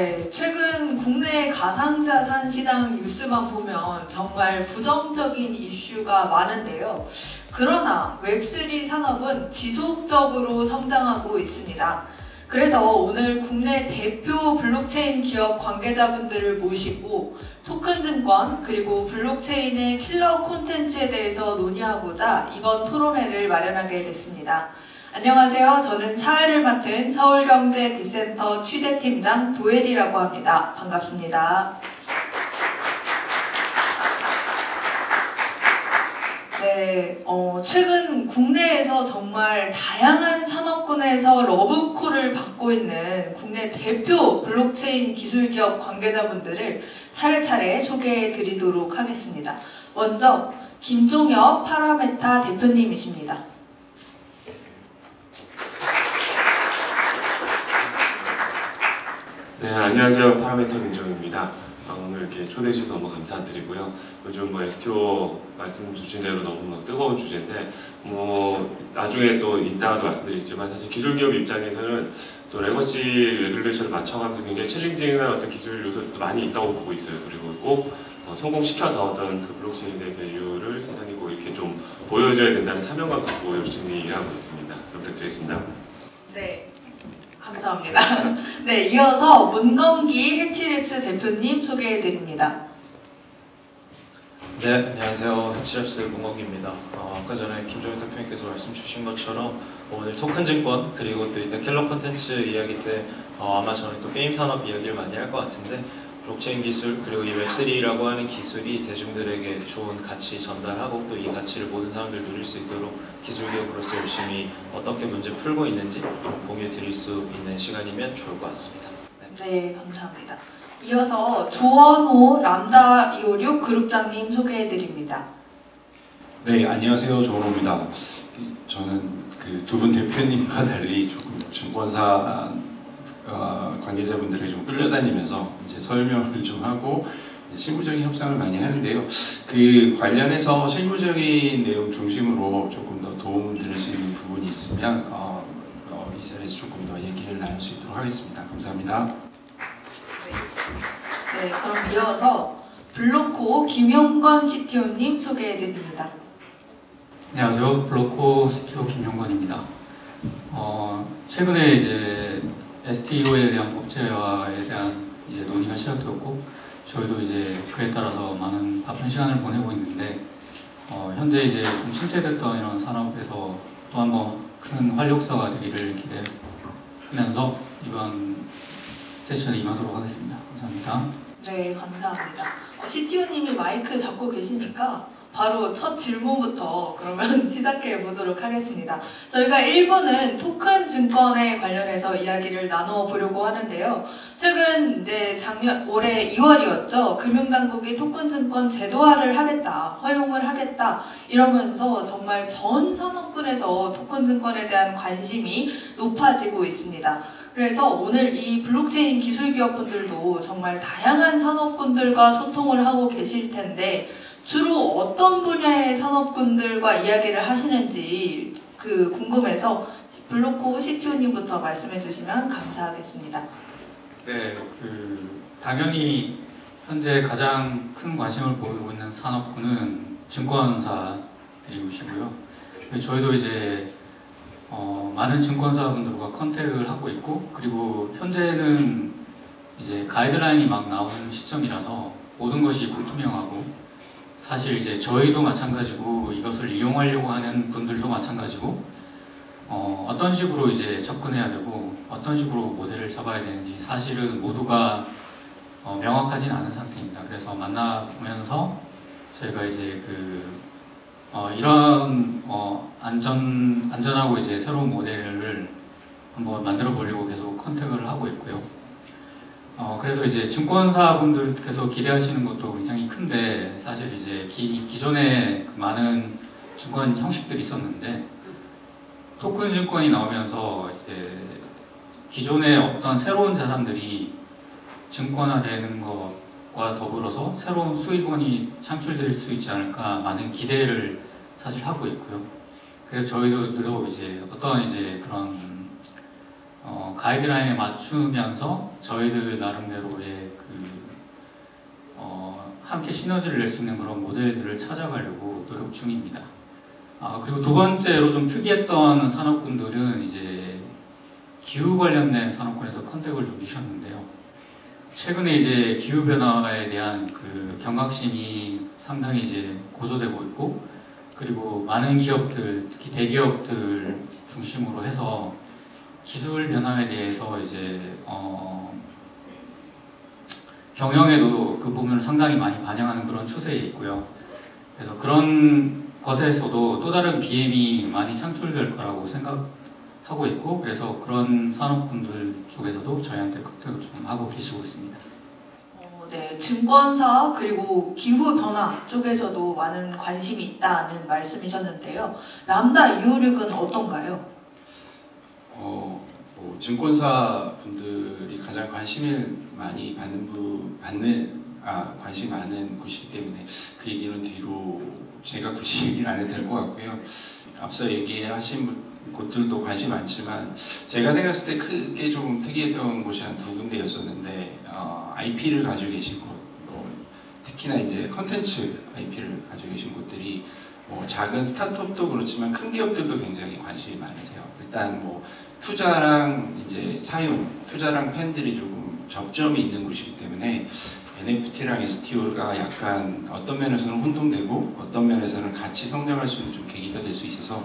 네, 최근 국내 가상자산 시장 뉴스만 보면 정말 부정적인 이슈가 많은데요. 그러나 웹3 산업은 지속적으로 성장하고 있습니다. 그래서 오늘 국내 대표 블록체인 기업 관계자분들을 모시고 토큰증권 그리고 블록체인의 킬러 콘텐츠에 대해서 논의하고자 이번 토론회를 마련하게 됐습니다. 안녕하세요. 저는 사회를 맡은 서울경제 디센터 취재팀장 도혜리라고 합니다. 반갑습니다. 네, 최근 국내에서 정말 다양한 산업군에서 러브콜을 받고 있는 국내 대표 블록체인 기술기업 관계자분들을 차례차례 소개해 드리도록 하겠습니다. 먼저 김종엽 파라메타 대표님이십니다. 네, 안녕하세요. 파라메타 김종엽입니다. 오늘 이렇게 초대해 주셔서 너무 감사드리고요. 요즘 STO 말씀 주신 대로 너무 뜨거운 주제인데 나중에 또 이따가도 말씀드리겠지만 사실 기술기업 입장에서는 또 레거시 레귤레이션을 맞춰가면서 굉장히 챌린징한 어떤 기술 요소도 많이 있다고 보고 있어요. 그리고 꼭 성공시켜서 어떤 그 블록체인의 밸류를 세상에 꼭 이렇게 좀 보여줘야 된다는 사명감 갖고 열심히 일하고 있습니다. 부탁드리겠습니다. 네. 감사합니다. 네, 이어서 문건기 해치랩스 대표님 소개해드립니다. 네, 안녕하세요. 해치랩스 문건기입니다. 아까 전에 김종현 대표님께서 말씀 주신 것처럼 오늘 토큰증권 그리고 또 일단 킬러 콘텐츠 이야기 때 아마 저는 또 게임 산업 이야기를 많이 할 것 같은데 블록체인 기술 그리고 이 웹3라고 하는 기술이 대중들에게 좋은 가치 전달하고 또 이 가치를 모든 사람들 누릴 수 있도록 기술기업으로서 열심히 어떻게 문제 풀고 있는지 공유해 드릴 수 있는 시간이면 좋을 것 같습니다. 네, 감사합니다. 이어서 조원호 람다 256 그룹장님 소개해 드립니다. 네, 안녕하세요. 조원호입니다. 저는 그 두 분 대표님과 달리 조금 증권사 관계자분들에게 좀 끌려다니면서 이제 설명을 좀 하고 이제 실무적인 협상을 많이 하는데요. 그 관련해서 실무적인 내용 중심으로 조금 더 도움 드릴 수 있는 부분이 있으면 이 자리에서 조금 더 얘기를 나눌 수 있도록 하겠습니다. 감사합니다. 네, 그럼 이어서 블로코 김용건 CTO님 소개해 드립니다. 안녕하세요. 블로코 CTO 김용건입니다. 최근에 이제 STO에 대한 법제화에 대한 이제 논의가 시작되었고 저희도 이제 그에 따라서 많은 바쁜 시간을 보내고 있는데 현재 이제 좀 침체됐던 이런 산업에서 또 한번 큰 활력소가 되기를 기대하면서 이번 세션에 임하도록 하겠습니다. 감사합니다. 네, 감사합니다. CTO님이 마이크 잡고 계시니까 바로 첫 질문부터 그러면 시작해 보도록 하겠습니다. 저희가 1부는 토큰 증권에 관련해서 이야기를 나눠보려고 하는데요. 최근 이제 올해 2월이었죠. 금융당국이 토큰 증권 제도화를 하겠다, 허용을 하겠다 이러면서 정말 전 산업군에서 토큰 증권에 대한 관심이 높아지고 있습니다. 그래서 오늘 이 블록체인 기술기업분들도 정말 다양한 산업군들과 소통을 하고 계실 텐데 주로 어떤 분야의 산업군들과 이야기를 하시는지 궁금해서 블로코 CTO님부터 말씀해 주시면 감사하겠습니다. 네, 당연히 현재 가장 큰 관심을 보이고 있는 산업군은 증권사들이시고요. 저희도 이제 많은 증권사분들과 컨택을 하고 있고 그리고 현재는 이제 가이드라인이 막 나오는 시점이라서 모든 것이 불투명하고 사실 이제 저희도 마찬가지고 이것을 이용하려고 하는 분들도 마찬가지고 어떤 식으로 이제 접근해야 되고 어떤 식으로 모델을 잡아야 되는지 사실은 모두가 명확하진 않은 상태입니다. 그래서 만나보면서 저희가 이제 이런 안전하고 이제 새로운 모델을 한번 만들어 보려고 계속 컨택을 하고 있고요. 그래서 이제 증권사분들께서 기대하시는 것도 굉장히 큰데 사실 이제 기존에 많은 증권 형식들이 있었는데 토큰 증권이 나오면서 이제 기존의 어떤 새로운 자산들이 증권화되는 것과 더불어서 새로운 수익원이 창출될 수 있지 않을까 많은 기대를 사실 하고 있고요. 그래서 저희도 이제 어떤 이제 그런 가이드라인에 맞추면서 저희들 나름대로의 함께 시너지를 낼 수 있는 그런 모델들을 찾아가려고 노력 중입니다. 그리고 두 번째로 좀 특이했던 산업군들은 이제 기후 관련된 산업군에서 컨택을 좀 주셨는데요. 최근에 이제 기후 변화에 대한 그 경각심이 상당히 이제 고조되고 있고, 그리고 많은 기업들, 특히 대기업들 중심으로 해서 기술 변화에 대해서 이제 경영에도 그 부분을 상당히 많이 반영하는 그런 추세에 있고요. 그래서 그런 것에서도 또 다른 BM이 많이 창출될 거라고 생각하고 있고, 그래서 그런 산업군들 쪽에서도 저희한테 컨택을 좀 하고 계시고 있습니다. 네, 증권사 그리고 기후 변화 쪽에서도 많은 관심이 있다는 말씀이셨는데요. 람다 256은 어떤가요? 증권사 분들이 가장 관심을 많이 관심이 많은 곳이기 때문에 그 얘기는 뒤로 제가 굳이 얘기를 안 해도 될 것 같고요. 앞서 얘기하신 곳들도 관심이 많지만 제가 생각했을 때 크게 좀 특이했던 곳이 한 두 군데였었는데 IP를 가지고 계신 곳, 특히나 이제 컨텐츠 IP를 가지고 계신 곳들이 작은 스타트업도 그렇지만 큰 기업들도 굉장히 관심이 많으세요. 일단 투자랑 이제 사용, 투자랑 팬들이 조금 접점이 있는 곳이기 때문에 NFT랑 STO가 약간 어떤 면에서는 혼동되고 어떤 면에서는 같이 성장할 수 있는 좀 계기가 될 수 있어서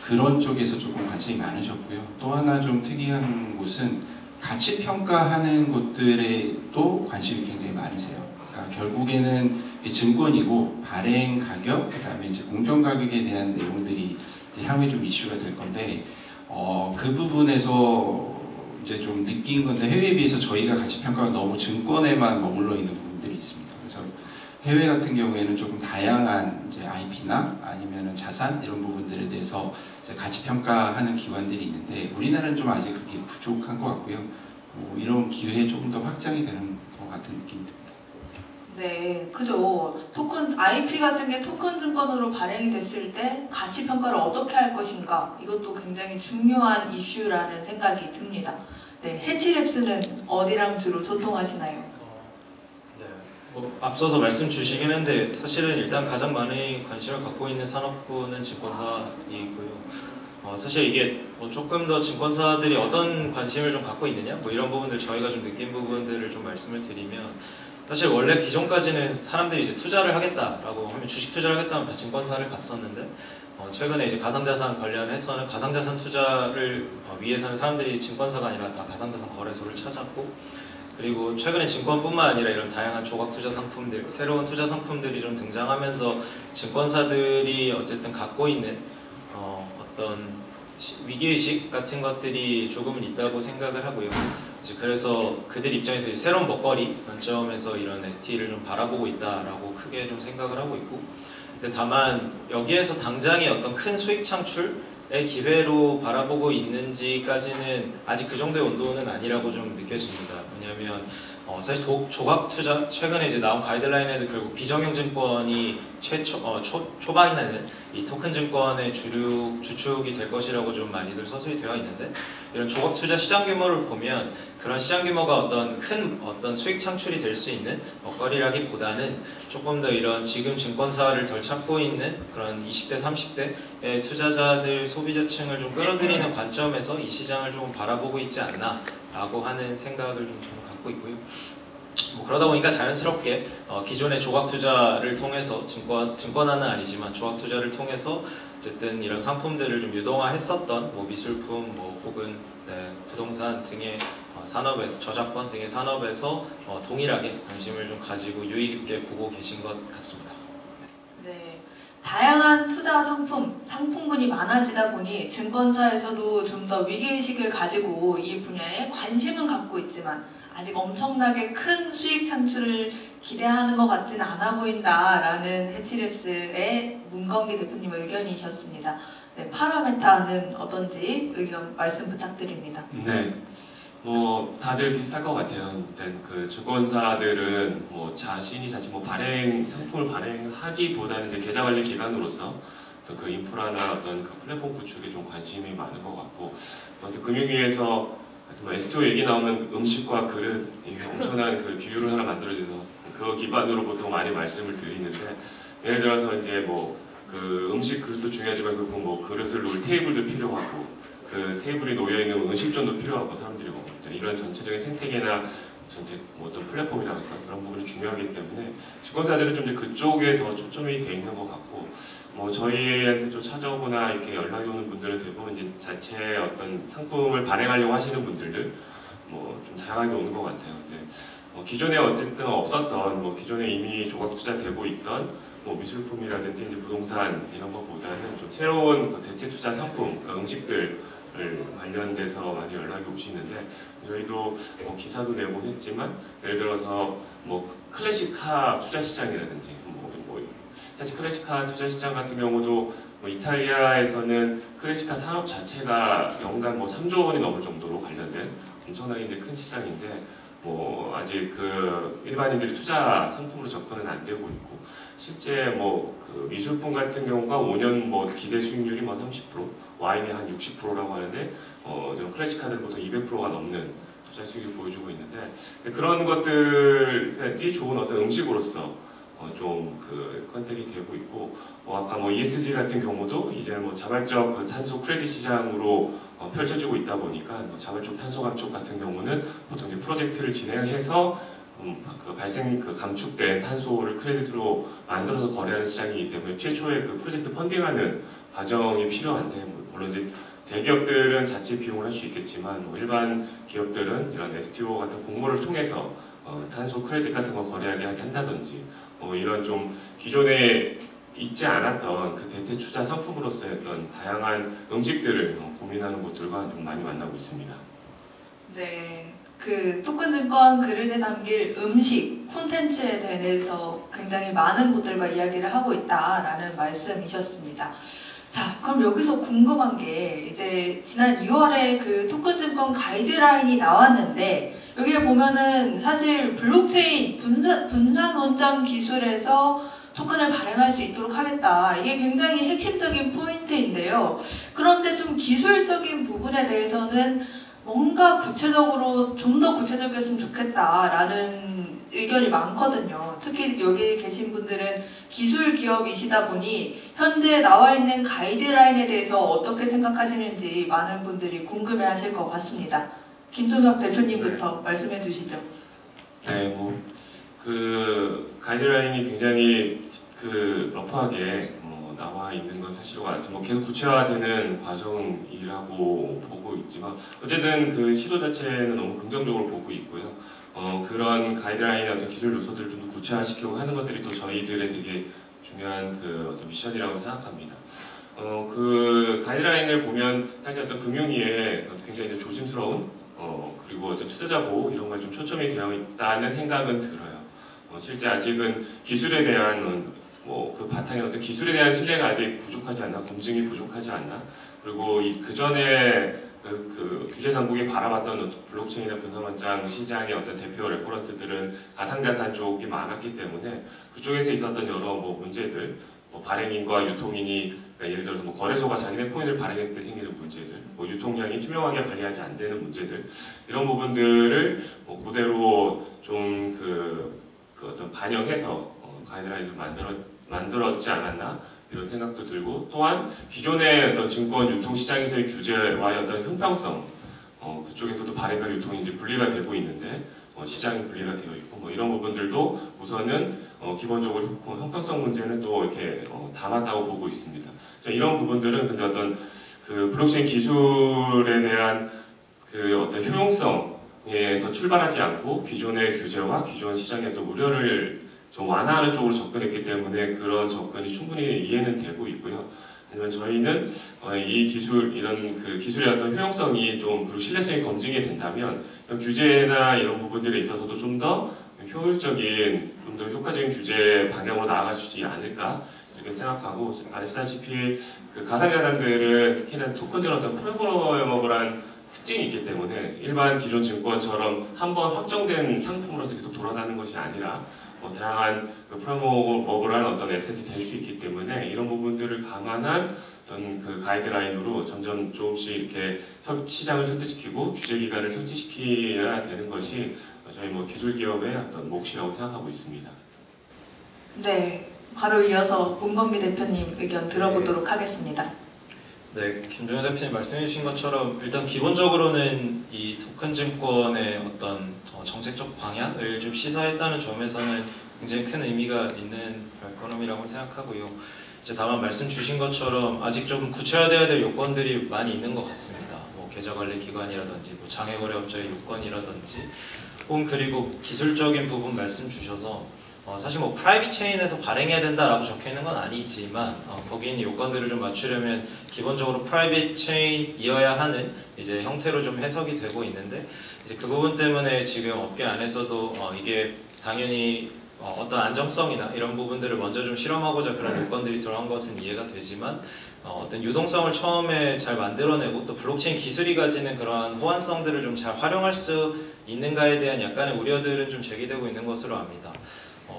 그런 쪽에서 조금 관심이 많으셨고요. 또 하나 좀 특이한 곳은 가치 평가하는 곳들에 또 관심이 굉장히 많으세요. 그러니까 결국에는 증권이고 발행 가격, 그다음에 이제 공정 가격에 대한 내용들이 이제 향후에 좀 이슈가 될 건데 그 부분에서 이제 좀 느낀 건데 해외에 비해서 저희가 가치 평가가 너무 증권에만 머물러 있는 부분들이 있습니다. 그래서 해외 같은 경우에는 조금 다양한 이제 IP나 아니면은 자산 이런 부분들에 대해서 이제 가치 평가하는 기관들이 있는데 우리나라는 좀 아직 그게 부족한 것 같고요. 이런 기회에 조금 더 확장이 되는 것 같은 느낌이 듭니다. 네, 그죠. IP 같은 게 토큰 증권으로 발행이 됐을 때 가치 평가를 어떻게 할 것인가, 이것도 굉장히 중요한 이슈라는 생각이 듭니다. 네, 해치랩스는 어디랑 주로 소통하시나요? 네, 앞서서 말씀 주시긴 했는데 사실은 일단 가장 많은 관심을 갖고 있는 산업군은 증권사이고요. 사실 이게 조금 더 증권사들이 어떤 관심을 좀 갖고 있느냐, 이런 부분들 저희가 좀 느낀 부분들을 좀 말씀을 드리면, 사실 원래 기존까지는 사람들이 이제 투자를 하겠다라고 하면 주식 투자를 하겠다 하면 다 증권사를 갔었는데 최근에 이제 가상자산 관련해서는 가상자산 투자를 위해서는 사람들이 증권사가 아니라 다 가상자산 거래소를 찾았고, 그리고 최근에 증권뿐만 아니라 이런 다양한 조각 투자 상품들, 새로운 투자 상품들이 좀 등장하면서 증권사들이 어쨌든 갖고 있는 어떤 위기의식 같은 것들이 조금은 있다고 생각을 하고요. 그래서 그들 입장에서 이제 새로운 먹거리 관점에서 이런 ST를 좀 바라보고 있다라고 크게 좀 생각을 하고 있고, 근데 다만 여기에서 당장의 어떤 큰 수익 창출의 기회로 바라보고 있는지까지는 아직 그 정도의 온도는 아니라고 좀 느껴집니다. 왜냐하면 사실 조각 투자, 최근에 이제 나온 가이드라인에도 결국 비정형 증권이 초반에는 이 토큰 증권의 주축이 될 것이라고 좀 많이들 서술이 되어 있는데, 이런 조각 투자 시장 규모를 보면 그런 시장 규모가 어떤 수익 창출이 될 수 있는 먹거리라기보다는 조금 더 이런 지금 증권사를 덜 찾고 있는 그런 20대, 30대의 투자자들, 소비자층을 좀 끌어들이는 관점에서 이 시장을 조금 바라보고 있지 않나라고 하는 생각을 좀 저는 갖고 있고요. 그러다 보니까 자연스럽게 기존의 조각 투자를 통해서 증권화는 아니지만 조각 투자를 통해서 어쨌든 이런 상품들을 좀 유동화했었던 미술품 혹은 부동산 등의 산업에서, 저작권 등의 산업에서 동일하게 관심을 좀 가지고 유의 깊게 보고 계신 것 같습니다. 네, 다양한 투자 상품군이 많아지다 보니 증권사에서도 좀 더 위기의식을 가지고 이 분야에 관심은 갖고 있지만 아직 엄청나게 큰 수익 창출을 기대하는 것 같지는 않아 보인다라는 해치랩스의 문건기 대표님의 의견이셨습니다. 네, 파라메타는 어떤지 의견 말씀 부탁드립니다. 네, 다들 비슷할 것 같아요. 일단 그 증권사들은 자신이 자칫 상품을 발행하기보다는 이제 계좌 관리 기관으로서 어떤 그 인프라나 어떤 그 플랫폼 구축에 좀 관심이 많은 것 같고, 어떤 금융위에서 뭐 STO 얘기 나오면 음식과 그릇 엄청난 그 비율을 하나 만들어줘서 그거 기반으로 보통 많이 말씀을 드리는데, 예를 들어서 이제 뭐 그 음식 그릇도 중요하지만 그리고 뭐 그릇을 놓을 테이블도 필요하고 그 테이블이 놓여 있는 음식점도 필요하고 사람들이 먹거든요. 이런 전체적인 생태계나 전체 뭐 어떤 플랫폼이라든가 그런 부분이 중요하기 때문에 증권사들은 좀 이제 그쪽에 더 초점이 돼 있는 것 같고, 뭐 저희한테 좀 찾아오거나 이렇게 연락이 오는 분들은 대부분 이제 자체 어떤 상품을 발행하려고 하시는 분들을 뭐 좀 다양하게 오는 것 같아요. 근데 기존에 어쨌든 없었던 뭐 기존에 이미 조각 투자되고 있던 뭐 미술품이라든지 이제 부동산 이런 것보다는 좀 새로운 대체 투자 상품, 그러니까 음식들 관련돼서 많이 연락이 오시는데, 저희도 뭐 기사도 내고 했지만 예를 들어서 뭐 클래식카 투자 시장이라든지 사실 클래식카 투자 시장 같은 경우도 뭐 이탈리아에서는 클래식카 산업 자체가 연간 뭐 3조 원이 넘을 정도로 관련된 엄청나게 이제 큰 시장인데, 뭐 아직 그 일반인들이 투자 상품으로 접근은 안 되고 있고, 실제 뭐 그 미술품 같은 경우가 5년 뭐 기대 수익률이 뭐 30%, 와인이 한 60%라고 하는데 좀 클래식카는 보통 200%가 넘는 투자 수익을 보여주고 있는데, 그런 것들이 좋은 어떤 음식으로서 좀 그 컨택이 되고 있고, 아까 뭐 ESG 같은 경우도 이제 뭐 자발적 그 탄소 크레딧 시장으로 펼쳐지고 있다 보니까 뭐 자발적 탄소 감축 같은 경우는 보통 이제 프로젝트를 진행해서 그 발생 그 감축된 탄소를 크레딧으로 만들어서 거래하는 시장이기 때문에 최초에 그 프로젝트 펀딩하는 과정이 필요한데, 물론 이제 대기업들은 자체 비용을 할 수 있겠지만 뭐 일반 기업들은 이런 STO 같은 공모를 통해서 탄소 크레딧 같은 거 거래하게 한다든지 이런 좀 기존에 있지 않았던 그 대체 투자 상품으로서의 어떤 다양한 음식들을 고민하는 곳들과 좀 많이 만나고 있습니다. 네, 그 토큰증권 그릇에 담길 음식 콘텐츠에 대해서 굉장히 많은 곳들과 이야기를 하고 있다라는 말씀이셨습니다. 자, 그럼 여기서 궁금한 게, 이제 지난 2월에 그 토큰증권 가이드라인이 나왔는데 여기에 보면은 사실 블록체인 분산 원장 기술에서 토큰을 발행할 수 있도록 하겠다. 이게 굉장히 핵심적인 포인트인데요. 그런데 좀 기술적인 부분에 대해서는 뭔가 구체적으로 좀 더 구체적이었으면 좋겠다라는 의견이 많거든요. 특히 여기 계신 분들은 기술 기업이시다 보니 현재 나와 있는 가이드라인에 대해서 어떻게 생각하시는지 많은 분들이 궁금해하실 것 같습니다. 김종혁 대표님부터 말씀해 주시죠. 네, 뭐 그 가이드라인이 굉장히 그 러프하게 나와 있는 건 사실과 뭐 계속 구체화되는 과정이라고 보고 있지만, 어쨌든 그 시도 자체는 너무 긍정적으로 보고 있고요. 그런 가이드라인의 어떤 기술 요소들을 좀 더 구체화시키고 하는 것들이 또 저희들의 되게 중요한 그 어떤 미션이라고 생각합니다. 그 가이드라인을 보면 사실 어떤 금융위에 굉장히 이제 조심스러운 그리고 어떤 투자자 보호 이런 거에 좀 초점이 되어 있다는 생각은 들어요. 실제 아직은 기술에 대한 그 바탕에 어떤 기술에 대한 신뢰가 아직 부족하지 않나, 검증이 부족하지 않나, 그리고 그 전에 그 규제 당국이 바라봤던 블록체인이나 분산원장 시장의 어떤 대표 레퍼런스들은 가상자산 쪽이 많았기 때문에 그쪽에서 있었던 여러 문제들, 발행인과 유통인이 그러니까 예를 들어서 거래소가 자기네 코인을 발행했을 때 생기는 문제들, 유통량이 투명하게 관리하지 안 되는 문제들, 이런 부분들을 그대로 좀 그 어떤 반영해서 가이드라인을 만들었지 않았나 이런 생각도 들고, 또한 기존의 어떤 증권 유통 시장에서의 규제와의 어떤 형평성, 그쪽에서도 발행과 유통이 이제 분리가 되고 있는데 시장이 분리가 되어 있고 이런 부분들도 우선은 기본적으로 형평성 문제는 또 이렇게 담았다고 보고 있습니다. 이런 부분들은 근데 어떤 그 블록체인 기술에 대한 그 어떤 효용성에서 출발하지 않고 기존의 규제와 기존 시장의 또 우려를 좀 완화하는 쪽으로 접근했기 때문에 그런 접근이 충분히 이해는 되고 있고요. 하지만 저희는 이 기술, 이런 그 기술의 어떤 효용성이 좀 그리고 신뢰성이 검증이 된다면 이런 규제나 이런 부분들에 있어서도 좀 더 효율적인, 좀 더 효과적인 규제 방향으로 나아갈 수 있지 않을까 이렇게 생각하고, 아시다시피 그 가상자산들은 특히나 토큰들은 어떤 프로그래머블한 특징이 있기 때문에 일반 기존 증권처럼 한번 확정된 상품으로서 계속 돌아가는 것이 아니라 다양한 그 프레임워크를 하는 어떤 에셋이 될 수 있기 때문에 이런 부분들을 감안한 어떤 그 가이드라인으로 점점 조금씩 이렇게 시장을 설득시키고 규제 기관을 설득시켜야 되는 것이 저희 기술 기업의 어떤 몫이라고 생각하고 있습니다. 네, 바로 이어서 문건기 대표님 의견 들어보도록 하겠습니다. 네, 김종현 대표님 말씀해주신 것처럼 일단 기본적으로는 이 토큰 증권의 어떤 정책적 방향을 좀 시사했다는 점에서는 굉장히 큰 의미가 있는 발걸음이라고 생각하고요. 이제 다만 말씀 주신 것처럼 아직 좀 구체화되어야 될 요건들이 많이 있는 것 같습니다. 계좌관리기관이라든지 장외거래업자의 요건이라든지 혹은 그리고 기술적인 부분 말씀 주셔서 사실 프라이빗 체인에서 발행해야 된다라고 적혀 있는 건 아니지만 거기에 있는 요건들을 좀 맞추려면 기본적으로 프라이빗 체인이어야 하는 이제 형태로 좀 해석이 되고 있는데 이제 그 부분 때문에 지금 업계 안에서도 이게 당연히 어떤 안정성이나 이런 부분들을 먼저 좀 실험하고자 그런 요건들이 들어간 것은 이해가 되지만 어떤 유동성을 처음에 잘 만들어내고 또 블록체인 기술이 가지는 그러한 호환성들을 좀 잘 활용할 수 있는가에 대한 약간의 우려들은 좀 제기되고 있는 것으로 압니다.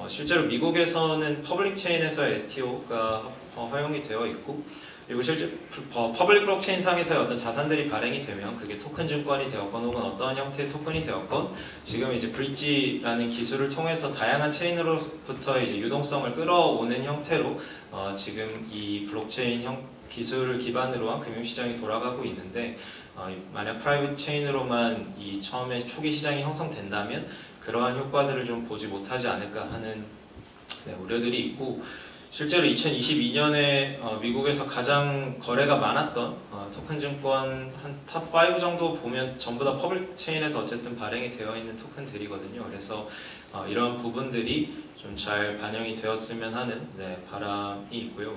실제로 미국에서는 퍼블릭 체인에서 STO가 허용이 되어 있고 그리고 실제 퍼블릭 블록체인 상에서의 어떤 자산들이 발행이 되면 그게 토큰 증권이 되었건 혹은 어떠한 형태의 토큰이 되었건 지금 이제 브릿지라는 기술을 통해서 다양한 체인으로부터 이제 유동성을 끌어오는 형태로 지금 이 블록체인 기술을 기반으로 한 금융시장이 돌아가고 있는데 만약 프라이빗 체인으로만 이 처음에 초기 시장이 형성된다면 그러한 효과들을 좀 보지 못하지 않을까 하는 우려들이 있고 실제로 2022년에 미국에서 가장 거래가 많았던 토큰 증권 한 탑5 정도 보면 전부 다 퍼블릭 체인에서 어쨌든 발행이 되어 있는 토큰들이거든요. 그래서 이런 부분들이 좀 잘 반영이 되었으면 하는 바람이 있고요.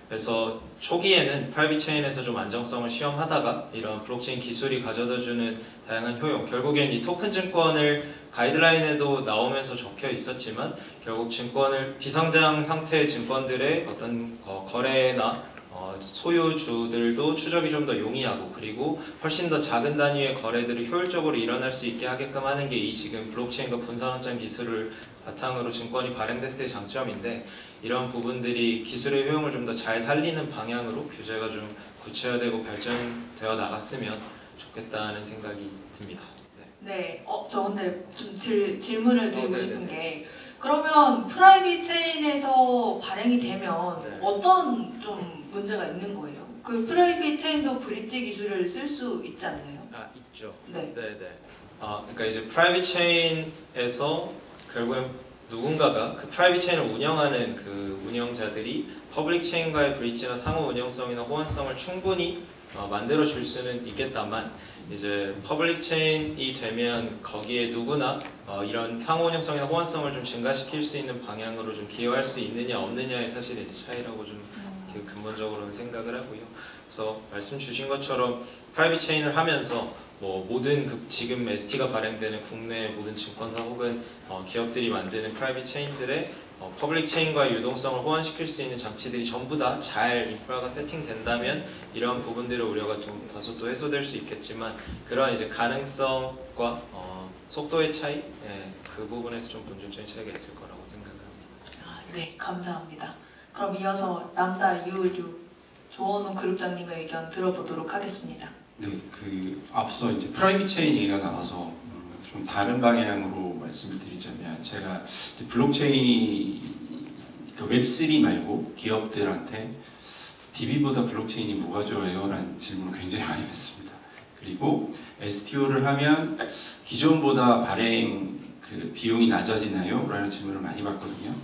그래서 초기에는 프라이빗 체인에서 좀 안정성을 시험하다가 이런 블록체인 기술이 가져다주는 다양한 효용, 결국엔 이 토큰 증권을 가이드라인에도 나오면서 적혀 있었지만 결국 증권을 비상장 상태의 증권들의 어떤 거래나 소유주들도 추적이 좀 더 용이하고 그리고 훨씬 더 작은 단위의 거래들을 효율적으로 일어날 수 있게 하게끔 하는 게 이 지금 블록체인과 분산원장 기술을 바탕으로 증권이 발행됐을 때의 장점인데 이런 부분들이 기술의 효용을 좀 더 잘 살리는 방향으로 규제가 좀 구체화되고 발전되어 나갔으면 좋겠다는 생각이 듭니다. 네, 저 근데 좀 질문을 드리고 싶은 게 그러면 프라이빗 체인에서 발행이 되면 어떤 좀 문제가 있는 거예요? 그 프라이빗 체인도 브릿지 기술을 쓸 수 있지 않나요? 있죠. 네. 그러니까 이제 프라이빗 체인에서 결국엔 누군가가 그 프라이빗 체인을 운영하는 그 운영자들이 퍼블릭 체인과의 브릿지나 상호 운영성이나 호환성을 충분히 만들어 줄 수는 있겠다만 이제 퍼블릭 체인이 되면 거기에 누구나 이런 상호 운영성이나 호환성을 좀 증가시킬 수 있는 방향으로 좀 기여할 수 있느냐 없느냐의 사실 이제 차이라고 좀 근본적으로는 생각을 하고요. 그래서 말씀 주신 것처럼 프라이빗 체인을 하면서 모든 지금 ST가 발행되는 국내 모든 증권사 혹은 기업들이 만드는 프라이빗 체인들의 퍼블릭 체인과의 유동성을 호환시킬 수 있는 장치들이 전부 다 잘 인프라가 세팅된다면 이러한 부분들의 우려가 좀 다소 또 해소될 수 있겠지만 그러한 이제 가능성과 속도의 차이 그 부분에서 좀 본질적인 차이가 있을 거라고 생각을 합니다. 네, 감사합니다. 그럼 이어서 람다 U6 조원웅 그룹장님의 의견 들어보도록 하겠습니다. 네, 앞서 이제 프라이빗 체인 얘기가 나와서 좀 다른 방향으로 말씀을 드리자면 제가 블록체인 웹3 말고 기업들한테 DB보다 블록체인이 뭐가 좋아요? 라는 질문을 굉장히 많이 받습니다. 그리고 STO를 하면 기존보다 발행 비용이 낮아지나요? 라는 질문을 많이 받거든요.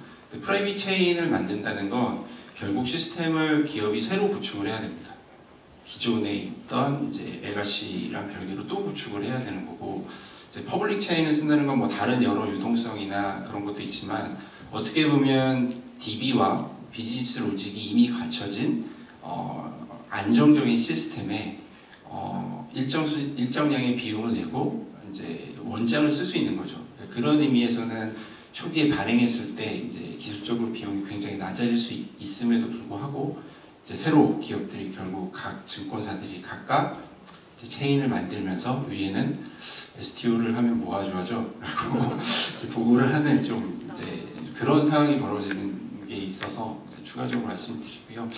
프라이빗 체인을 만든다는 건 결국 시스템을 기업이 새로 구축을 해야 됩니다. 기존에 있던 이제 레가시랑 별개로 또 구축을 해야 되는 거고 이제 퍼블릭 체인을 쓴다는 건 다른 여러 유동성이나 그런 것도 있지만 어떻게 보면 DB와 비즈니스 로직이 이미 갖춰진 안정적인 시스템에 일정량의 비용을 내고 이제 원장을 쓸 수 있는 거죠. 그런 의미에서는 초기에 발행했을 때 이제 기술적으로 비용이 굉장히 낮아질 수 있음에도 불구하고 이제 새로 기업들이 결국 각 증권사들이 각각 이제 체인을 만들면서 위에는 STO를 하면 뭐가 좋아져? 라고 이제 보고를 하는 좀 이제 그런 상황이 벌어지는 게 있어서 이제 추가적으로 말씀드리고요.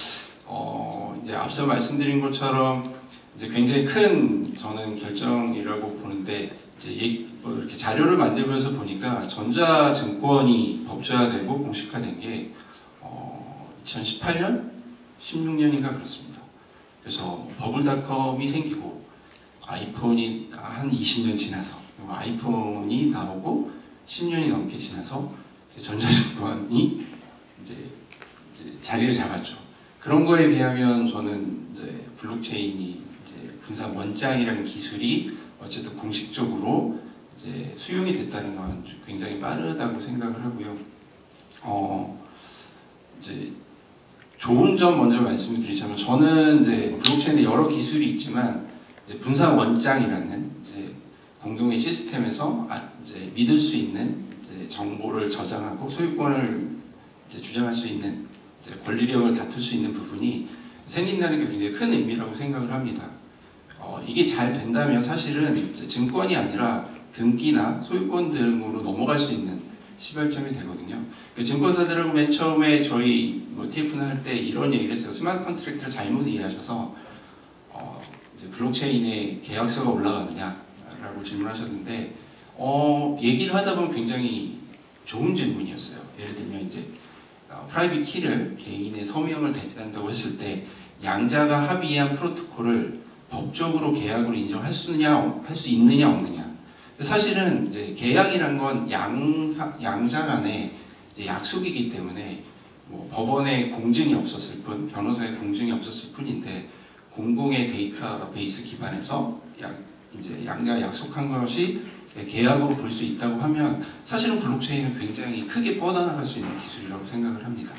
이제 앞서 말씀드린 것처럼 이제 굉장히 큰 저는 결정이라고 보는데 이제 이렇게 자료를 만들면서 보니까 전자증권이 법제화되고 공식화된 게 2018년, 16년인가 그렇습니다. 그래서 버블닷컴이 생기고 아이폰이 한 20년 지나서 아이폰이 나오고 10년이 넘게 지나서 이제 전자증권이 이제 자리를 잡았죠. 그런 거에 비하면 저는 이제 블록체인이 이제 분산 원장이라는 기술이 어쨌든 공식적으로 이제 수용이 됐다는 건 굉장히 빠르다고 생각을 하고요. 이제 좋은 점 먼저 말씀을 드리자면 저는 이제 블록체인에 여러 기술이 있지만 이제 분산 원장이라는 이제 공동의 시스템에서 이제 믿을 수 있는 이제 정보를 저장하고 소유권을 이제 주장할 수 있는 이제 권리력을 다툴 수 있는 부분이 생긴다는 게 굉장히 큰 의미라고 생각을 합니다. 이게 잘 된다면 사실은 증권이 아니라 등기나 소유권 등으로 넘어갈 수 있는 시발점이 되거든요. 그 증권사들하고 맨 처음에 저희 TF는 할 때 이런 얘기를 했어요. 스마트 컨트랙트를 잘못 이해하셔서 이제 블록체인에 계약서가 올라가느냐라고 질문하셨는데 얘기를 하다 보면 굉장히 좋은 질문이었어요. 예를 들면 이제 프라이빗 키를 개인의 서명을 대체한다고 했을 때 양자가 합의한 프로토콜을 법적으로 계약으로 인정할 수 있느냐 없느냐. 사실은 이제 계약이란 건 양자 간의 이제 약속이기 때문에 뭐 법원의 공증이 없었을 뿐, 변호사의 공증이 없었을 뿐인데 공공의 데이터베이스 기반에서 이제 양자가 약속한 것이 계약으로 볼 수 있다고 하면 사실은 블록체인은 굉장히 크게 뻗어나갈 수 있는 기술이라고 생각을 합니다.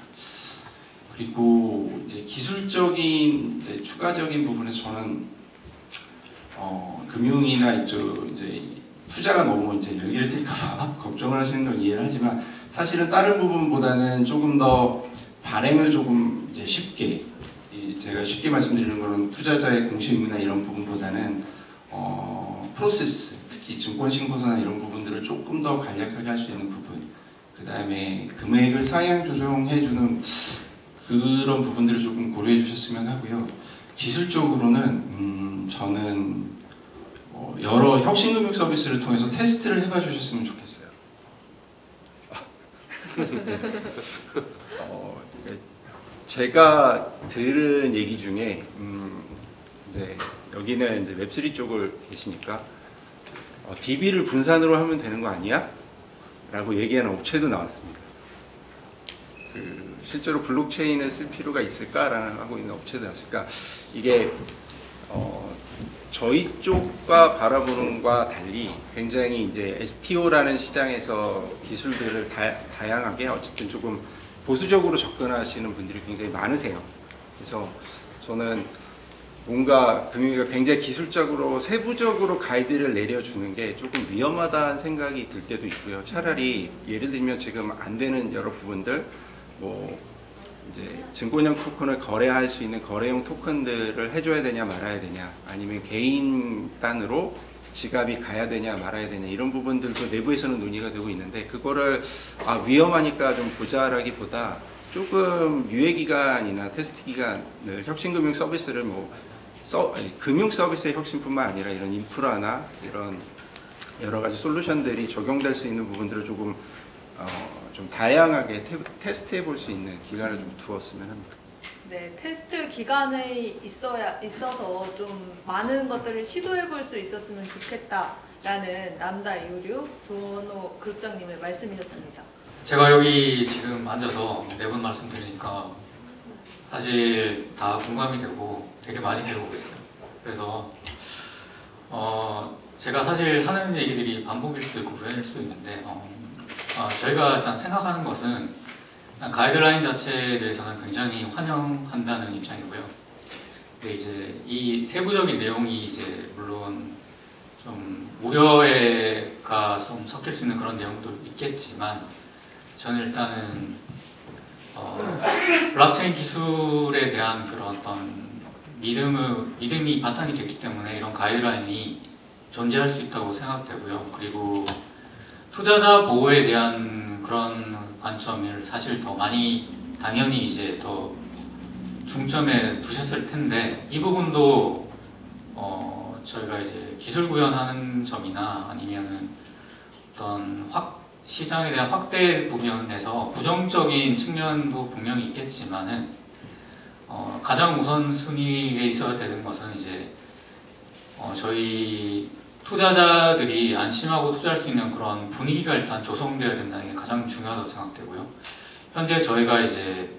그리고 이제 기술적인 이제 추가적인 부분에서 저는 금융이나 이제 투자가 너무 이제 열기를 튈까봐 걱정을 하시는 건 이해를 하지만 사실은 다른 부분보다는 조금 더 발행을 조금 이제 쉽게 제가 쉽게 말씀드리는 거는 투자자의 공시 의무나 이런 부분보다는 프로세스 특히 증권 신고서나 이런 부분들을 조금 더 간략하게 할 수 있는 부분 그 다음에 금액을 상향 조정해주는 그런 부분들을 조금 고려해 주셨으면 하고요. 기술적으로는 저는 여러 혁신금융 서비스를 통해서 테스트를 해봐 주셨으면 좋겠어요. 제가 들은 얘기 중에 이제 여기는 이제 웹3 쪽을 계시니까 DB를 분산으로 하면 되는 거 아니야? 라고 얘기하는 업체도 나왔습니다. 실제로 블록체인을 쓸 필요가 있을까라는 하고 있는 업체도 나왔으니까 이게 저희 쪽과 바라보는 것과 달리 굉장히 이제 STO라는 시장에서 기술들을 다양하게 어쨌든 조금 보수적으로 접근하시는 분들이 굉장히 많으세요. 그래서 저는 뭔가 금융위가 굉장히 기술적으로 세부적으로 가이드를 내려주는 게 조금 위험하다는 생각이 들 때도 있고요. 차라리 예를 들면 지금 안 되는 여러 부분들 뭐 이제 증권형 토큰을 거래할 수 있는 거래용 토큰들을 해줘야 되냐 말아야 되냐 아니면 개인 단으로 지갑이 가야 되냐 말아야 되냐 이런 부분들도 내부에서는 논의가 되고 있는데 그거를 위험하니까 좀 보자라기보다 조금 유예기간이나 테스트 기간을 혁신금융 서비스를 금융 서비스의 혁신뿐만 아니라 이런 인프라나 이런 여러 가지 솔루션들이 적용될 수 있는 부분들을 조금 좀 다양하게 테스트해 볼 수 있는 기간을 좀 두었으면 합니다. 네, 테스트 기간에 있어서 좀 많은 것들을 시도해 볼 수 있었으면 좋겠다라는 람다 이오류 조원호 그룹장님의 말씀이셨습니다. 제가 여기 지금 앉아서 매번 말씀드리니까 사실 다 공감이 되고 되게 많이 배우고 있어요. 그래서 제가 사실 하는 얘기들이 반복일 수도 있고 부연일 수도 있는데 저희가 일단 생각하는 것은 일단 가이드라인 자체에 대해서는 굉장히 환영한다는 입장이고요. 근데 이제 이 세부적인 내용이 이제 물론 좀 우려가 좀 섞일 수 있는 그런 내용도 있겠지만 저는 일단은 블록체인 기술에 대한 그런 어떤 믿음이 바탕이 됐기 때문에 이런 가이드라인이 존재할 수 있다고 생각되고요. 그리고 투자자 보호에 대한 그런 관점을 사실 더 많이 당연히 이제 더 중점에 두셨을 텐데 이 부분도 저희가 이제 기술 구현하는 점이나 아니면은 어떤 시장에 대한 확대 부분에서 부정적인 측면도 분명히 있겠지만은 가장 우선순위에 있어야 되는 것은 이제 저희 투자자들이 안심하고 투자할 수 있는 그런 분위기가 일단 조성되어야 된다는 게 가장 중요하다고 생각되고요. 현재 저희가 이제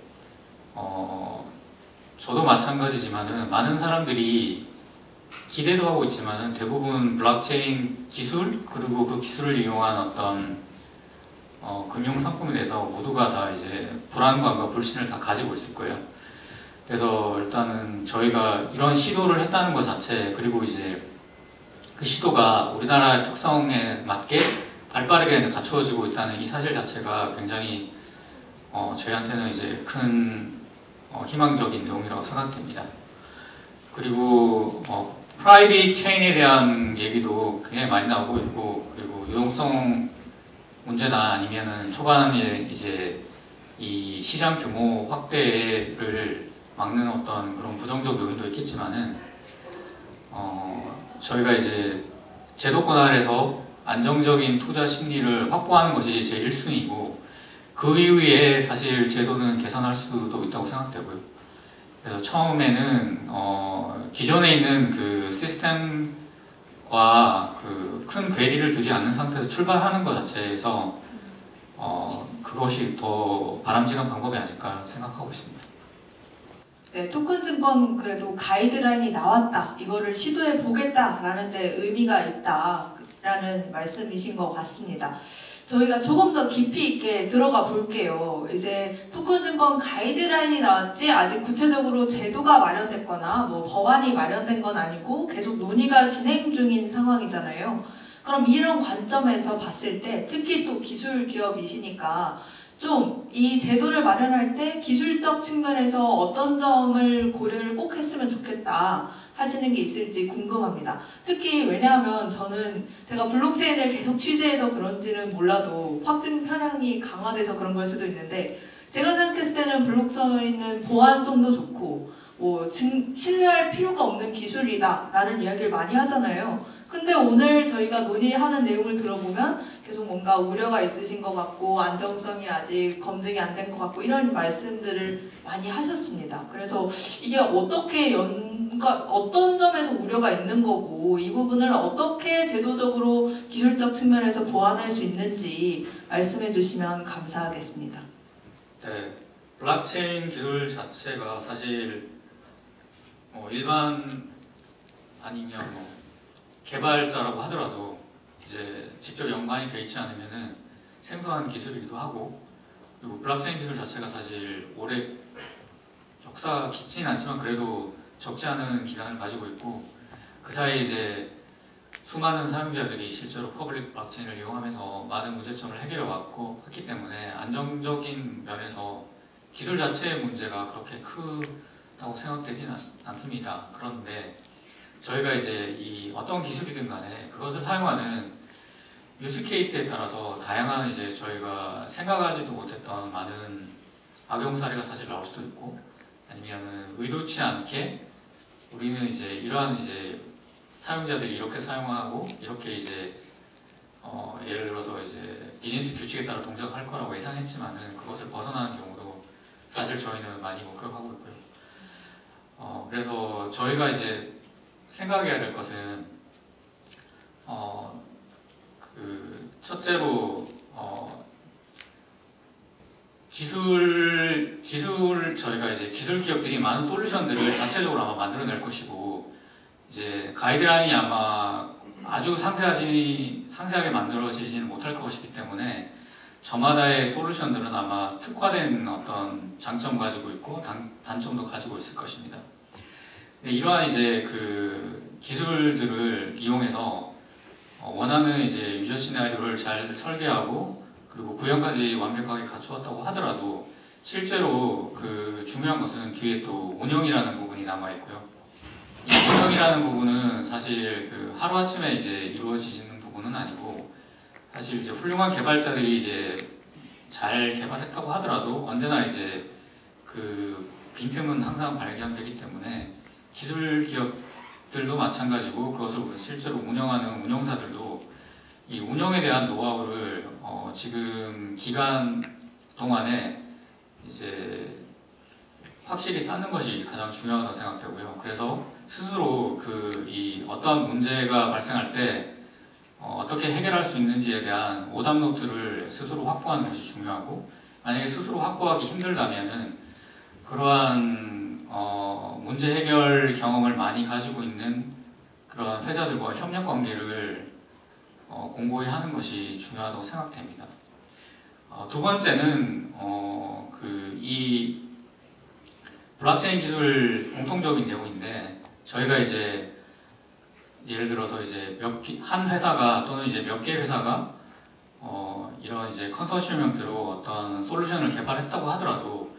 저도 마찬가지지만은 많은 사람들이 기대도 하고 있지만은 대부분 블록체인 기술 그리고 그 기술을 이용한 어떤 금융 상품에 대해서 모두가 다 이제 불안감과 불신을 다 가지고 있을 거예요. 그래서 일단은 저희가 이런 시도를 했다는 것 자체 그리고 이제 그 시도가 우리나라의 특성에 맞게 발빠르게 갖추어지고 있다는 이 사실 자체가 굉장히 저희한테는 이제 큰 희망적인 내용이라고 생각됩니다. 그리고 프라이빗 체인에 대한 얘기도 굉장히 많이 나오고 있고 그리고 유동성 문제나 아니면은 초반에 이제 이 시장 규모 확대를 막는 어떤 그런 부정적 요인도 있겠지만은 저희가 이제 제도권 아래서 안정적인 투자 심리를 확보하는 것이 제 1순위이고 그 이후에 사실 제도는 개선할 수도 있다고 생각되고요. 그래서 처음에는 기존에 있는 그 시스템과 그 큰 괴리를 두지 않는 상태에서 출발하는 것 자체에서 그것이 더 바람직한 방법이 아닐까 생각하고 있습니다. 네, 토큰증권 그래도 가이드라인이 나왔다. 이거를 시도해 보겠다라는 데 의미가 있다라는 말씀이신 것 같습니다. 저희가 조금 더 깊이 있게 들어가 볼게요. 이제 토큰증권 가이드라인이 나왔지 아직 구체적으로 제도가 마련됐거나 뭐 법안이 마련된 건 아니고 계속 논의가 진행 중인 상황이잖아요. 그럼 이런 관점에서 봤을 때 특히 또 기술 기업이시니까 좀 이 제도를 마련할 때 기술적 측면에서 어떤 점을 고려를 꼭 했으면 좋겠다 하시는 게 있을지 궁금합니다. 특히 왜냐하면 저는 제가 블록체인을 계속 취재해서 그런지는 몰라도 확증 편향이 강화돼서 그런 걸 수도 있는데 제가 생각했을 때는 블록체인은 보안성도 좋고 뭐 신뢰할 필요가 없는 기술이다 라는 이야기를 많이 하잖아요. 근데 오늘 저희가 논의하는 내용을 들어보면 계속 뭔가 우려가 있으신 것 같고 안정성이 아직 검증이 안 된 것 같고 이런 말씀들을 많이 하셨습니다. 그래서 이게 어떻게 어떤 점에서 우려가 있는 거고 이 부분을 어떻게 제도적으로 기술적 측면에서 보완할 수 있는지 말씀해 주시면 감사하겠습니다. 네, 블록체인 기술 자체가 사실 일반 아니면 개발자라고 하더라도 이제 직접 연관이 되어 있지 않으면은 생소한 기술이기도 하고 그리고 블록체인 기술 자체가 사실 오래 역사가 깊지는 않지만 그래도 적지 않은 기간을 가지고 있고 그 사이에 이제 수많은 사용자들이 실제로 퍼블릭 블록체인을 이용하면서 많은 문제점을 해결해 왔고 했기 때문에 안정적인 면에서 기술 자체의 문제가 그렇게 크다고 생각되지는 않습니다. 그런데 저희가 이제 이 어떤 기술이든 간에 그것을 사용하는 유스 케이스에 따라서 다양한 이제 저희가 생각하지도 못했던 많은 악용 사례가 사실 나올 수도 있고 아니면은 의도치 않게 우리는 이제 이러한 이제 사용자들이 이렇게 사용하고 이렇게 이제 예를 들어서 이제 비즈니스 규칙에 따라 동작할 거라고 예상했지만은 그것을 벗어나는 경우도 사실 저희는 많이 목격하고 있고요. 그래서 저희가 이제 생각해야 될 것은 첫째로 기술 저희가 이제 기술 기업들이 많은 솔루션들을 자체적으로 아마 만들어낼 것이고 이제 가이드라인이 아마 아주 상세하게 만들어지지는 못할 것이기 때문에 저마다의 솔루션들은 아마 특화된 어떤 장점 가지고 있고 단점도 가지고 있을 것입니다. 근데 이러한 이제 그 기술들을 이용해서 원하는 이제 유저 시나리오를 잘 설계하고 그리고 구현까지 완벽하게 갖추었다고 하더라도 실제로 그 중요한 것은 뒤에 또 운영이라는 부분이 남아 있고요. 이 운영이라는 부분은 사실 그 하루아침에 이제 이루어지는 부분은 아니고 사실 이제 훌륭한 개발자들이 이제 잘 개발했다고 하더라도 언제나 이제 그 빈틈은 항상 발견되기 때문에 기술 기업들도 마찬가지고 그것을 실제로 운영하는 운영사들도 이 운영에 대한 노하우를 지금 기간 동안에 이제 확실히 쌓는 것이 가장 중요하다고 생각되고요. 그래서 스스로 이 어떠한 문제가 발생할 때 어떻게 해결할 수 있는지에 대한 오답 노트를 스스로 확보하는 것이 중요하고, 만약에 스스로 확보하기 힘들다면은 그러한 문제 해결 경험을 많이 가지고 있는 그런 회사들과 협력 관계를 공고히 하는 것이 중요하다고 생각됩니다. 두 번째는 이 블록체인 기술 공통적인 내용인데, 저희가 이제 예를 들어서 이제 한 회사가 또는 이제 몇 개 회사가 이런 이제 컨소시엄 형태로 어떤 솔루션을 개발했다고 하더라도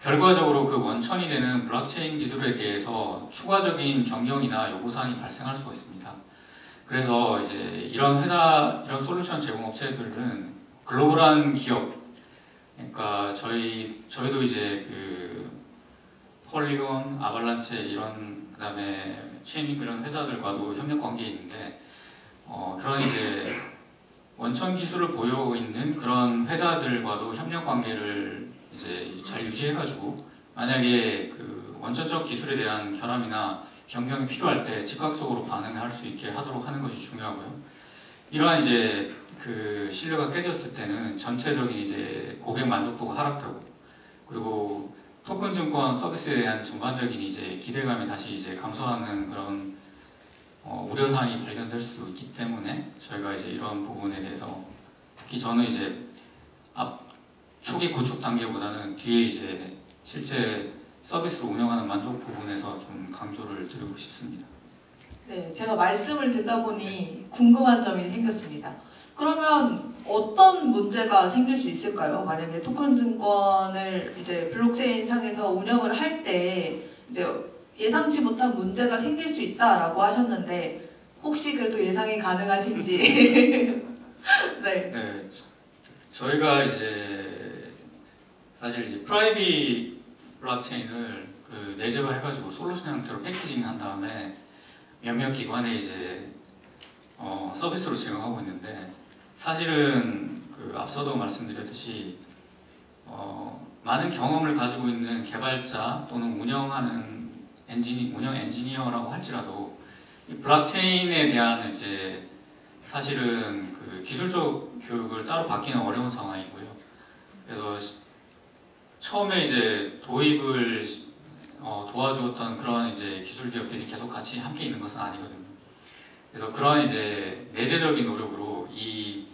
결과적으로 그 원천이 되는 블록체인 기술에 대해서 추가적인 변경이나 요구사항이 발생할 수가 있습니다. 그래서 이제 이런 솔루션 제공 업체들은 글로벌한 기업, 그러니까 저희도 이제 그 폴리곤, 아발란체 이런 그다음에 체인링크 이런 회사들과도 협력 관계에 있는데 그런 이제 원천 기술을 보유하고 있는 그런 회사들과도 협력 관계를 이제 잘 유지해가지고 만약에 그 원천적 기술에 대한 결함이나 변경이 필요할 때 즉각적으로 반응할 수 있게 하도록 하는 것이 중요하고요. 이러한 이제 그 신뢰가 깨졌을 때는 전체적인 이제 고객 만족도가 하락되고, 그리고 토큰 증권 서비스에 대한 전반적인 이제 기대감이 다시 이제 감소하는 그런 우려사항이 발견될 수 있기 때문에 저희가 이제 이런 부분에 대해서 특히 저는 이제 초기 구축 단계보다는 뒤에 이제 실제 서비스로 운영하는 만족 부분에서 좀 강조를 드리고 싶습니다. 네, 제가 말씀을 듣다 보니 궁금한 점이 생겼습니다. 그러면 어떤 문제가 생길 수 있을까요? 만약에 토큰 증권을 이제 블록체인 상에서 운영을 할 때 이제 예상치 못한 문제가 생길 수 있다라고 하셨는데 혹시 그래도 예상이 가능하신지? 네. 네, 저희가 이제 사실 이제 프라이빗 블록체인을 그 내재화해가지고 솔루션 형태로 패키징한 다음에 몇몇 기관에 이제 서비스로 제공하고 있는데, 사실은 그 앞서도 말씀드렸듯이 많은 경험을 가지고 있는 개발자 또는 운영 엔지니어라고 할지라도 이 블록체인에 대한 이제 사실은 그 기술적 교육을 따로 받기는 어려운 상황이고요. 그래서 처음에 이제 도입을 도와주었던 그런 이제 기술 기업들이 계속 같이 함께 있는 것은 아니거든요. 그래서 그런 이제 내재적인 노력으로 이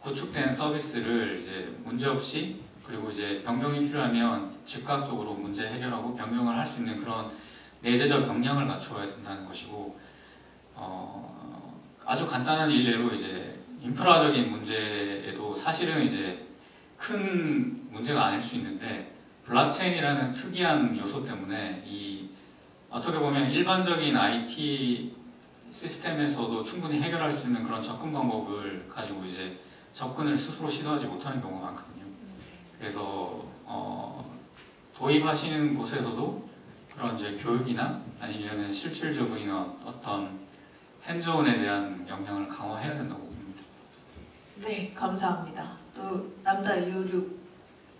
구축된 서비스를 이제 문제없이, 그리고 이제 변경이 필요하면 즉각적으로 문제 해결하고 변경을 할 수 있는 그런 내재적 역량을 갖춰야 된다는 것이고, 아주 간단한 일례로 이제 인프라적인 문제에도 사실은 이제 큰 문제가 아닐 수 있는데, 블록체인이라는 특이한 요소 때문에 어떻게 보면 일반적인 IT 시스템에서도 충분히 해결할 수 있는 그런 접근 방법을 가지고 이제 접근을 스스로 시도하지 못하는 경우가 많거든요. 그래서 도입하시는 곳에서도 그런 이제 교육이나 아니면 실질적인 어떤 핸즈온에 대한 역량을 강화해야 된다고 봅니다. 네, 감사합니다. 또 남다 256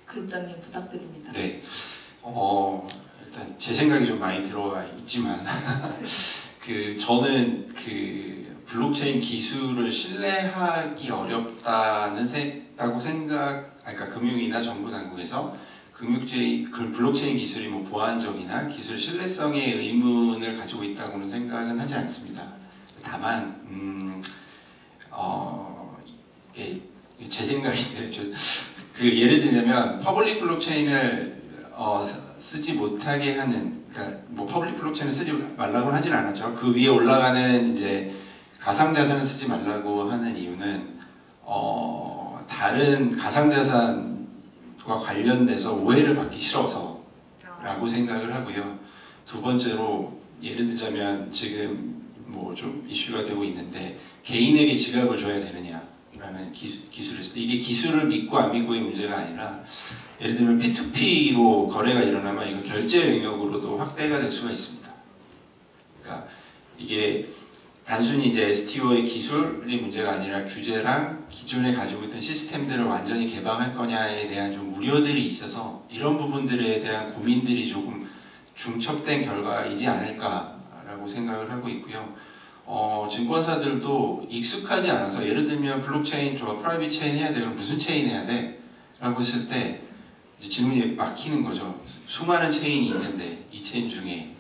그룹장님 부탁드립니다. 네, 일단 제 생각이 좀 많이 들어가 있지만 저는 블록체인 기술을 신뢰하기 어렵다고 그러니까 금융이나 정부 당국에서 블록체인 기술이 뭐 보안적이나 기술 신뢰성의 의문을 가지고 있다고는 생각은 하지 않습니다. 다만 이게 제 생각인데 예를 들면 퍼블릭 블록체인을 쓰지 못하게 하는, 그러니까 뭐 퍼블릭 블록체인을 쓰지 말라고는 하진 않았죠. 그 위에 올라가는 이제 가상자산을 쓰지 말라고 하는 이유는 다른 가상자산과 관련돼서 오해를 받기 싫어서라고 생각을 하고요. 두 번째로 예를 들자면 지금 뭐 좀 이슈가 되고 있는데 개인에게 지갑을 줘야 되느냐라는 기술을 했을 때 이게 기술을 믿고 안 믿고의 문제가 아니라 예를 들면 P2P로 거래가 일어나면 이건 결제 영역으로도 확대가 될 수가 있습니다. 그러니까 이게 단순히 이제 STO의 기술이 문제가 아니라 규제랑 기존에 가지고 있던 시스템들을 완전히 개방할 거냐에 대한 좀 우려들이 있어서 이런 부분들에 대한 고민들이 조금 중첩된 결과이지 않을까라고 생각을 하고 있고요. 증권사들도 익숙하지 않아서 예를 들면 블록체인 좋아, 프라이빗 체인 해야 돼. 그럼 무슨 체인 해야 돼? 라고 했을 때 이제 질문이 막히는 거죠. 수많은 체인이 있는데 이 체인 중에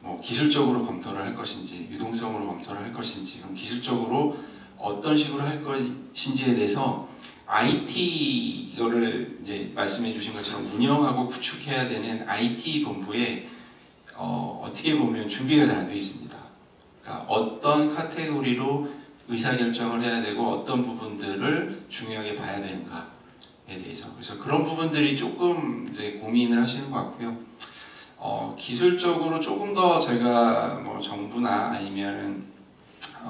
뭐 기술적으로 검토를 할 것인지 유동성으로 검토를 할 것인지 그럼 기술적으로 어떤 식으로 할 것인지에 대해서 IT를 이제 말씀해 주신 것처럼 운영하고 구축해야 되는 IT 본부에 어떻게 보면 준비가 잘 안 돼 있습니다. 그러니까 어떤 카테고리로 의사결정을 해야 되고 어떤 부분들을 중요하게 봐야 되는가에 대해서 그래서 그런 부분들이 조금 이제 고민을 하시는 것 같고요. 기술적으로 조금 더 제가 뭐 정부나 아니면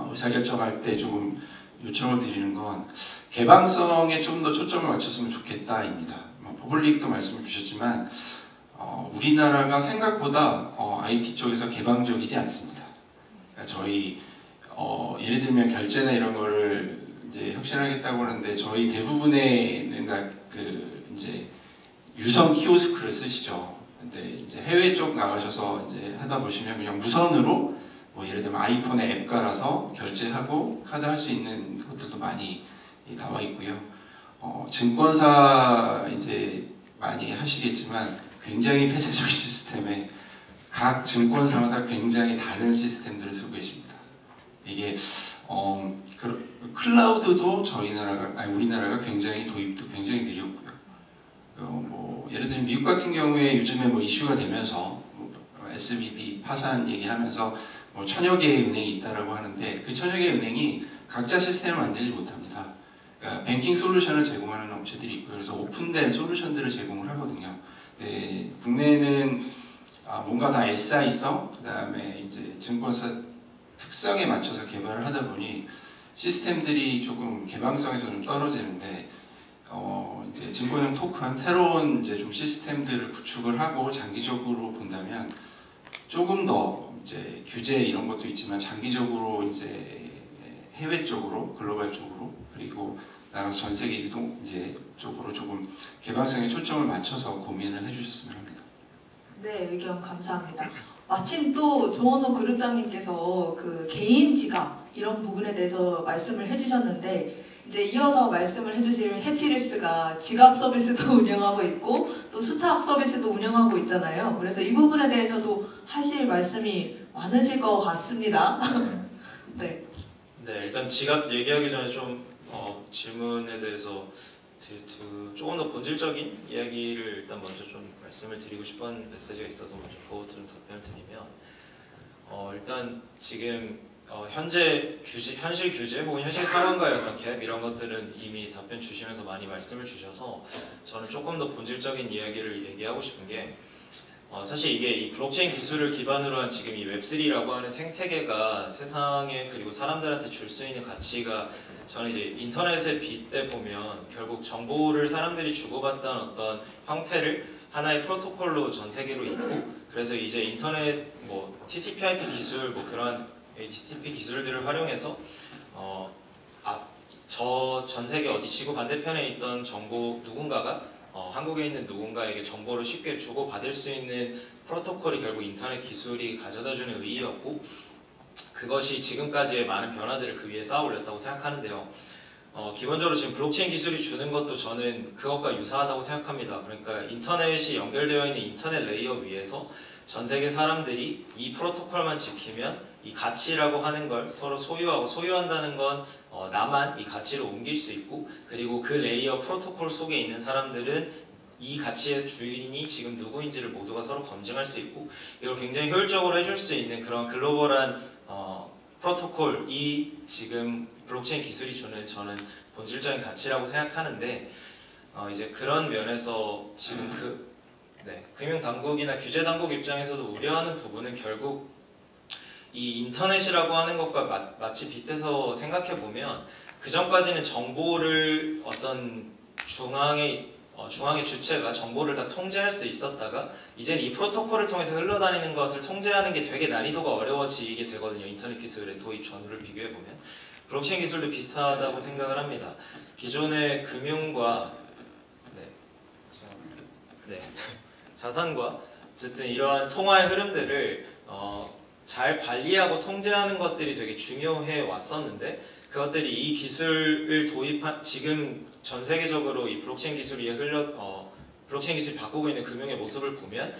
의사결정할 때 조금 요청을 드리는 건 개방성에 좀 더 초점을 맞췄으면 좋겠다입니다. 퍼블릭도 말씀을 주셨지만 우리나라가 생각보다 IT 쪽에서 개방적이지 않습니다. 그러니까 저희 예를 들면 결제나 이런 거를 이제 혁신하겠다고 하는데 저희 대부분의 이제 유선 키오스크를 쓰시죠. 근데 이제 해외 쪽 나가셔서 이제 하다 보시면 그냥 무선으로 뭐 예를 들면 아이폰에 앱 깔아서 결제하고 카드 할 수 있는 것들도 많이 나와 있고요. 증권사 이제 많이 하시겠지만 굉장히 폐쇄적인 시스템에 각 증권사마다 굉장히 다른 시스템들을 쓰고 계십니다. 이게 클라우드도 우리나라가 굉장히 도입도 굉장히 느렸고요. 뭐 예를 들면 미국 같은 경우에 요즘에 뭐 이슈가 되면서 SVB 파산 얘기하면서 뭐 1000여 개의 은행이 있다라고 하는데 그 1000여 개의 은행이 각자 시스템을 만들지 못합니다. 그러니까 뱅킹 솔루션을 제공하는 업체들이 있고요. 그래서 오픈된 솔루션들을 제공을 하거든요. 네, 국내는 뭔가 다 SI성, 그 다음에 이제 증권사 특성에 맞춰서 개발을 하다 보니 시스템들이 조금 개방성에서 좀 떨어지는데 이제 증권형 토큰 새로운 이제 좀 시스템들을 구축을 하고 장기적으로 본다면 조금 더 이제 규제 이런 것도 있지만 장기적으로 이제 해외 쪽으로 글로벌 쪽으로 그리고 나가서 전 세계 유동 이제 쪽으로 조금 개방성에 초점을 맞춰서 고민을 해주셨으면 합니다. 네, 의견 감사합니다. 마침 또 조원호 그룹장님께서 그 개인 지갑 이런 부분에 대해서 말씀을 해주셨는데 이제 이어서 말씀을 해주실 해치립스가 지갑 서비스도 운영하고 있고 또 수탁 서비스도 운영하고 있잖아요. 그래서 이 부분에 대해서도 하실 말씀이 많으실 것 같습니다. 네. 네, 일단 지갑 얘기하기 전에 좀 질문에 대해서 조금 더 본질적인 이야기를 일단 먼저 좀 말씀을 드리고 싶은 메시지가 있어서 먼저 그것도 좀 답변을 드리면 일단 지금 현재 현실 규제 혹은 현실 상황과의 어떤 갭 이런 것들은 이미 답변 주시면서 많이 말씀을 주셔서 저는 조금 더 본질적인 이야기를 얘기하고 싶은 게 사실 이게 이 블록체인 기술을 기반으로 한 지금 이 웹3라고 하는 생태계가 세상에 그리고 사람들한테 줄 수 있는 가치가 저는 이제 인터넷에 빗대 보면 결국 정보를 사람들이 주고받던 어떤 형태를 하나의 프로토콜로 전 세계로 있고 그래서 이제 인터넷 뭐 TCP/IP 기술 뭐 그런 HTTP 기술들을 활용해서 저 전 세계 어디 지구 반대편에 있던 정보 누군가가 한국에 있는 누군가에게 정보를 쉽게 주고받을 수 있는 프로토콜이 결국 인터넷 기술이 가져다주는 의의였고 그것이 지금까지의 많은 변화들을 그 위에 쌓아 올렸다고 생각하는데요. 기본적으로 지금 블록체인 기술이 주는 것도 저는 그것과 유사하다고 생각합니다. 그러니까 인터넷이 연결되어 있는 인터넷 레이어 위에서 전 세계 사람들이 이 프로토콜만 지키면 이 가치라고 하는 걸 서로 소유하고 소유한다는 건 나만 이 가치를 옮길 수 있고 그리고 그 레이어 프로토콜 속에 있는 사람들은 이 가치의 주인이 지금 누구인지를 모두가 서로 검증할 수 있고 이걸 굉장히 효율적으로 해줄 수 있는 그런 글로벌한 프로토콜이 지금 블록체인 기술이 주는 저는 본질적인 가치라고 생각하는데 이제 그런 면에서 지금 금융당국이나 규제당국 입장에서도 우려하는 부분은 결국 이 인터넷이라고 하는 것과 마치 빗대서 생각해 보면 그 전까지는 정보를 어떤 중앙의 주체가 정보를 다 통제할 수 있었다가 이제는 이 프로토콜을 통해서 흘러다니는 것을 통제하는 게 되게 난이도가 어려워지게 되거든요. 인터넷 기술의 도입 전후를 비교해 보면 블록체인 기술도 비슷하다고 생각을 합니다. 기존의 금융과 자산과 어쨌든 이러한 통화의 흐름들을 잘 관리하고 통제하는 것들이 되게 중요해 왔었는데 그것들이 이 기술을 도입한 지금 전 세계적으로 이 블록체인 기술이 블록체인 기술이 바꾸고 있는 금융의 모습을 보면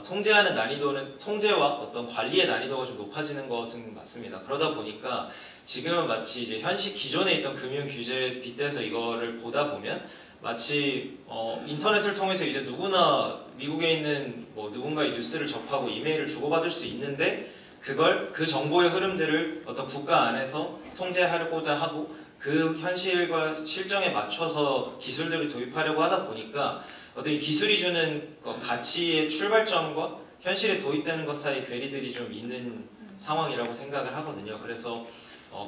통제하는 난이도는 통제와 어떤 관리의 난이도가 좀 높아지는 것은 맞습니다. 그러다 보니까 지금은 마치 이제 현실 기존에 있던 금융 규제에 빗대서 이거를 보다 보면 마치 인터넷을 통해서 이제 누구나 미국에 있는 뭐 누군가의 뉴스를 접하고 이메일을 주고받을 수 있는데 그 정보의 흐름들을 어떤 국가 안에서 통제하고자 하고 그 현실과 실정에 맞춰서 기술들을 도입하려고 하다 보니까 어떤 이 기술이 주는 가치의 출발점과 현실에 도입되는 것 사이 괴리들이 좀 있는 상황이라고 생각을 하거든요. 그래서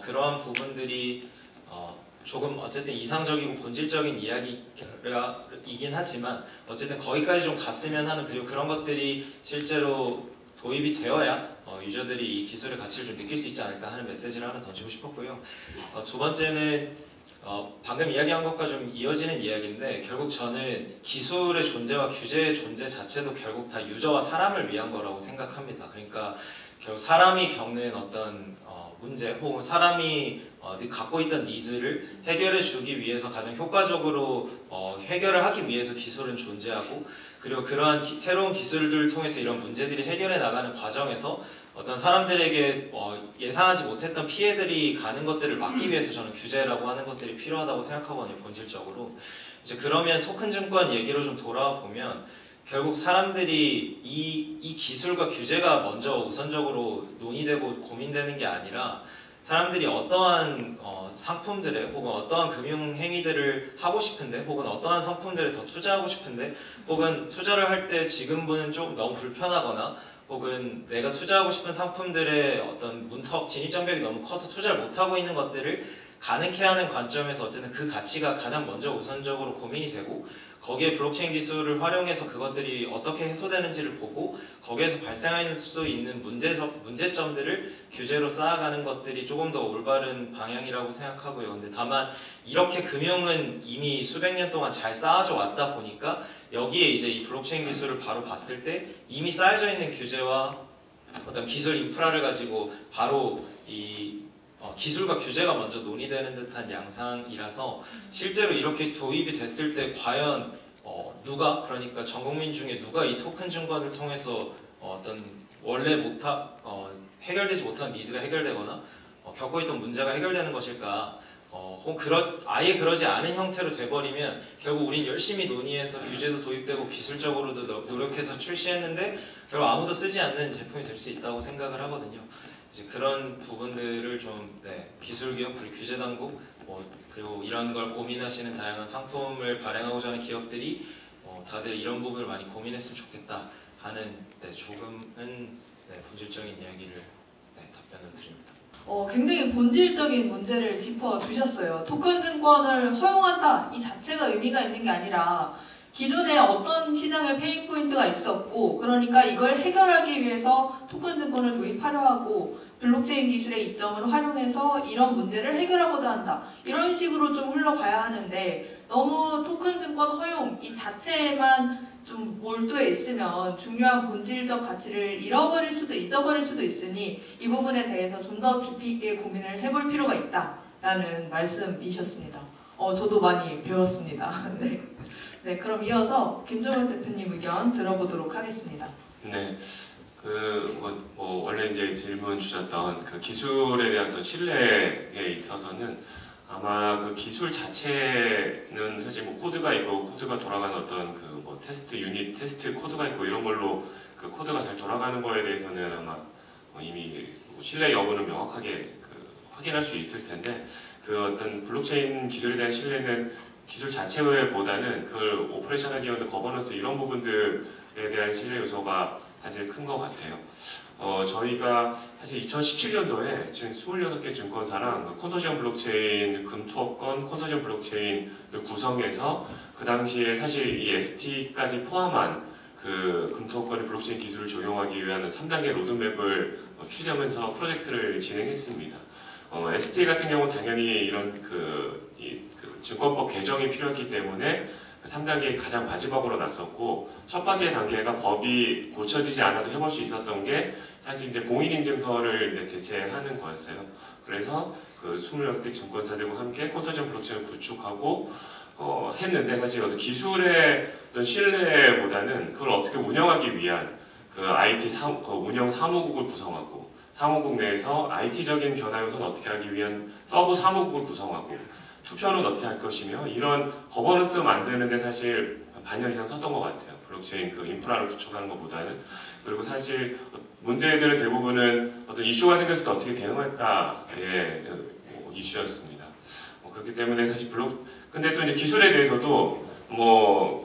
그러한 부분들이 조금 어쨌든 이상적이고 본질적인 이야기이긴 하지만 어쨌든 거기까지 좀 갔으면 하는 그리고 그런 것들이 실제로 도입이 되어야 유저들이 이 기술의 가치를 좀 느낄 수 있지 않을까 하는 메시지를 하나 던지고 싶었고요. 두 번째는 방금 이야기한 것과 좀 이어지는 이야기인데 결국 저는 기술의 존재와 규제의 존재 자체도 결국 다 유저와 사람을 위한 거라고 생각합니다. 그러니까 결국 사람이 겪는 어떤 문제 혹은 사람이 갖고 있던 니즈를 해결해 주기 위해서 가장 효과적으로 해결을 하기 위해서 기술은 존재하고 그리고 그러한 새로운 기술들을 통해서 이런 문제들이 해결해 나가는 과정에서 어떤 사람들에게 예상하지 못했던 피해들이 가는 것들을 막기 위해서 저는 규제라고 하는 것들이 필요하다고 생각하거든요. 본질적으로. 이제 그러면 토큰 증권 얘기로 좀 돌아와 보면 결국 사람들이 이 기술과 규제가 먼저 우선적으로 논의되고 고민되는 게 아니라 사람들이 어떠한 상품들에 혹은 어떠한 금융 행위들을 하고 싶은데 혹은 어떠한 상품들에 더 투자하고 싶은데 혹은 투자를 할 때 지금은 좀 너무 불편하거나 혹은 내가 투자하고 싶은 상품들의 어떤 문턱, 진입장벽이 너무 커서 투자를 못하고 있는 것들을 가능케 하는 관점에서 어쨌든 그 가치가 가장 먼저 우선적으로 고민이 되고 거기에 블록체인 기술을 활용해서 그것들이 어떻게 해소되는지를 보고 거기에서 발생할 수 있는 문제점들을 규제로 쌓아가는 것들이 조금 더 올바른 방향이라고 생각하고요. 근데 다만 이렇게 금융은 이미 수백 년 동안 잘 쌓아져 왔다 보니까 여기에 이제 이 블록체인 기술을 바로 봤을 때 이미 쌓여져 있는 규제와 어떤 기술 인프라를 가지고 바로 이 기술과 규제가 먼저 논의되는 듯한 양상이라서 실제로 이렇게 도입이 됐을 때 과연 그러니까 전 국민 중에 누가 이 토큰 증권을 통해서 어떤 원래 해결되지 못한 니즈가 해결되거나 겪고 있던 문제가 해결되는 것일까 아예 그러지 않은 형태로 돼버리면 결국 우린 열심히 논의해서 규제도 도입되고 기술적으로도 노력해서 출시했는데 결국 아무도 쓰지 않는 제품이 될 수 있다고 생각을 하거든요. 이제 그런 부분들을 좀 기술기업 그리고 규제당국 그리고 이런 걸 고민하시는 다양한 상품을 발행하고자 하는 기업들이 다들 이런 부분을 많이 고민했으면 좋겠다 하는 조금은 본질적인 이야기를 답변을 드립니다. 굉장히 본질적인 문제를 짚어주셨어요. 토큰 증권을 허용한다 이 자체가 의미가 있는 게 아니라 기존에 어떤 시장의 페인 포인트가 있었고 그러니까 이걸 해결하기 위해서 토큰 증권을 도입하려 하고 블록체인 기술의 이점을 활용해서 이런 문제를 해결하고자 한다. 이런 식으로 좀 흘러가야 하는데 너무 토큰 증권 허용 이 자체에만 좀 몰두해 있으면 중요한 본질적 가치를 잊어버릴 수도 있으니 이 부분에 대해서 좀 더 깊이 있게 고민을 해볼 필요가 있다라는 말씀이셨습니다. 저도 많이 배웠습니다. 네, 그럼 이어서 김종현 대표님 의견 들어보도록 하겠습니다. 네, 원래 이제 질문 주셨던 그 기술에 대한 어떤 신뢰에 있어서는 아마 그 기술 자체는 사실 코드가 있고 코드가 돌아가는 어떤 테스트 유닛, 테스트 코드가 있고 이런 걸로 그 코드가 잘 돌아가는 거에 대해서는 아마 이미 신뢰 여부는 명확하게 확인할 수 있을 텐데 그 어떤 블록체인 기술에 대한 신뢰는 기술 자체보다는 그걸 오퍼레이션하기 위한 거버넌스 이런 부분들에 대한 신뢰 요소가 사실 큰 것 같아요. 저희가 사실 2017년도에 지금 26개 증권사랑 컨소시엄 블록체인 금투업권 컨소시엄 블록체인을 구성해서 그 당시에 사실 이 ST까지 포함한 그 금투업권의 블록체인 기술을 적용하기 위한 3단계 로드맵을 추진하면서 프로젝트를 진행했습니다. ST 같은 경우는 당연히 이런 그 증권법 개정이 필요했기 때문에 3단계의 가장 마지막으로 났었고, 첫 번째 단계가 법이 고쳐지지 않아도 해볼 수 있었던 게 사실 이제 공인인증서를 이제 대체하는 거였어요. 그래서 그 26개 증권사들과 함께 컨소시엄 블록체인을 구축하고 했는데, 사실 어떤 기술의 어떤 신뢰보다는 그걸 어떻게 운영하기 위한 그 IT 운영 사무국을 구성하고, 사무국 내에서 IT적인 변화 요소는 어떻게 하기 위한 서브 사무국을 구성하고, 투표는 어떻게 할 것이며, 이런 거버넌스 만드는데 사실 반년 이상 썼던 것 같아요. 블록체인 그 인프라를 구축하는 것보다는. 그리고 사실 문제들은 대부분은 어떤 이슈가 생겼을 때 어떻게 대응할까의 이슈였습니다. 그렇기 때문에 사실 근데 또 이제 기술에 대해서도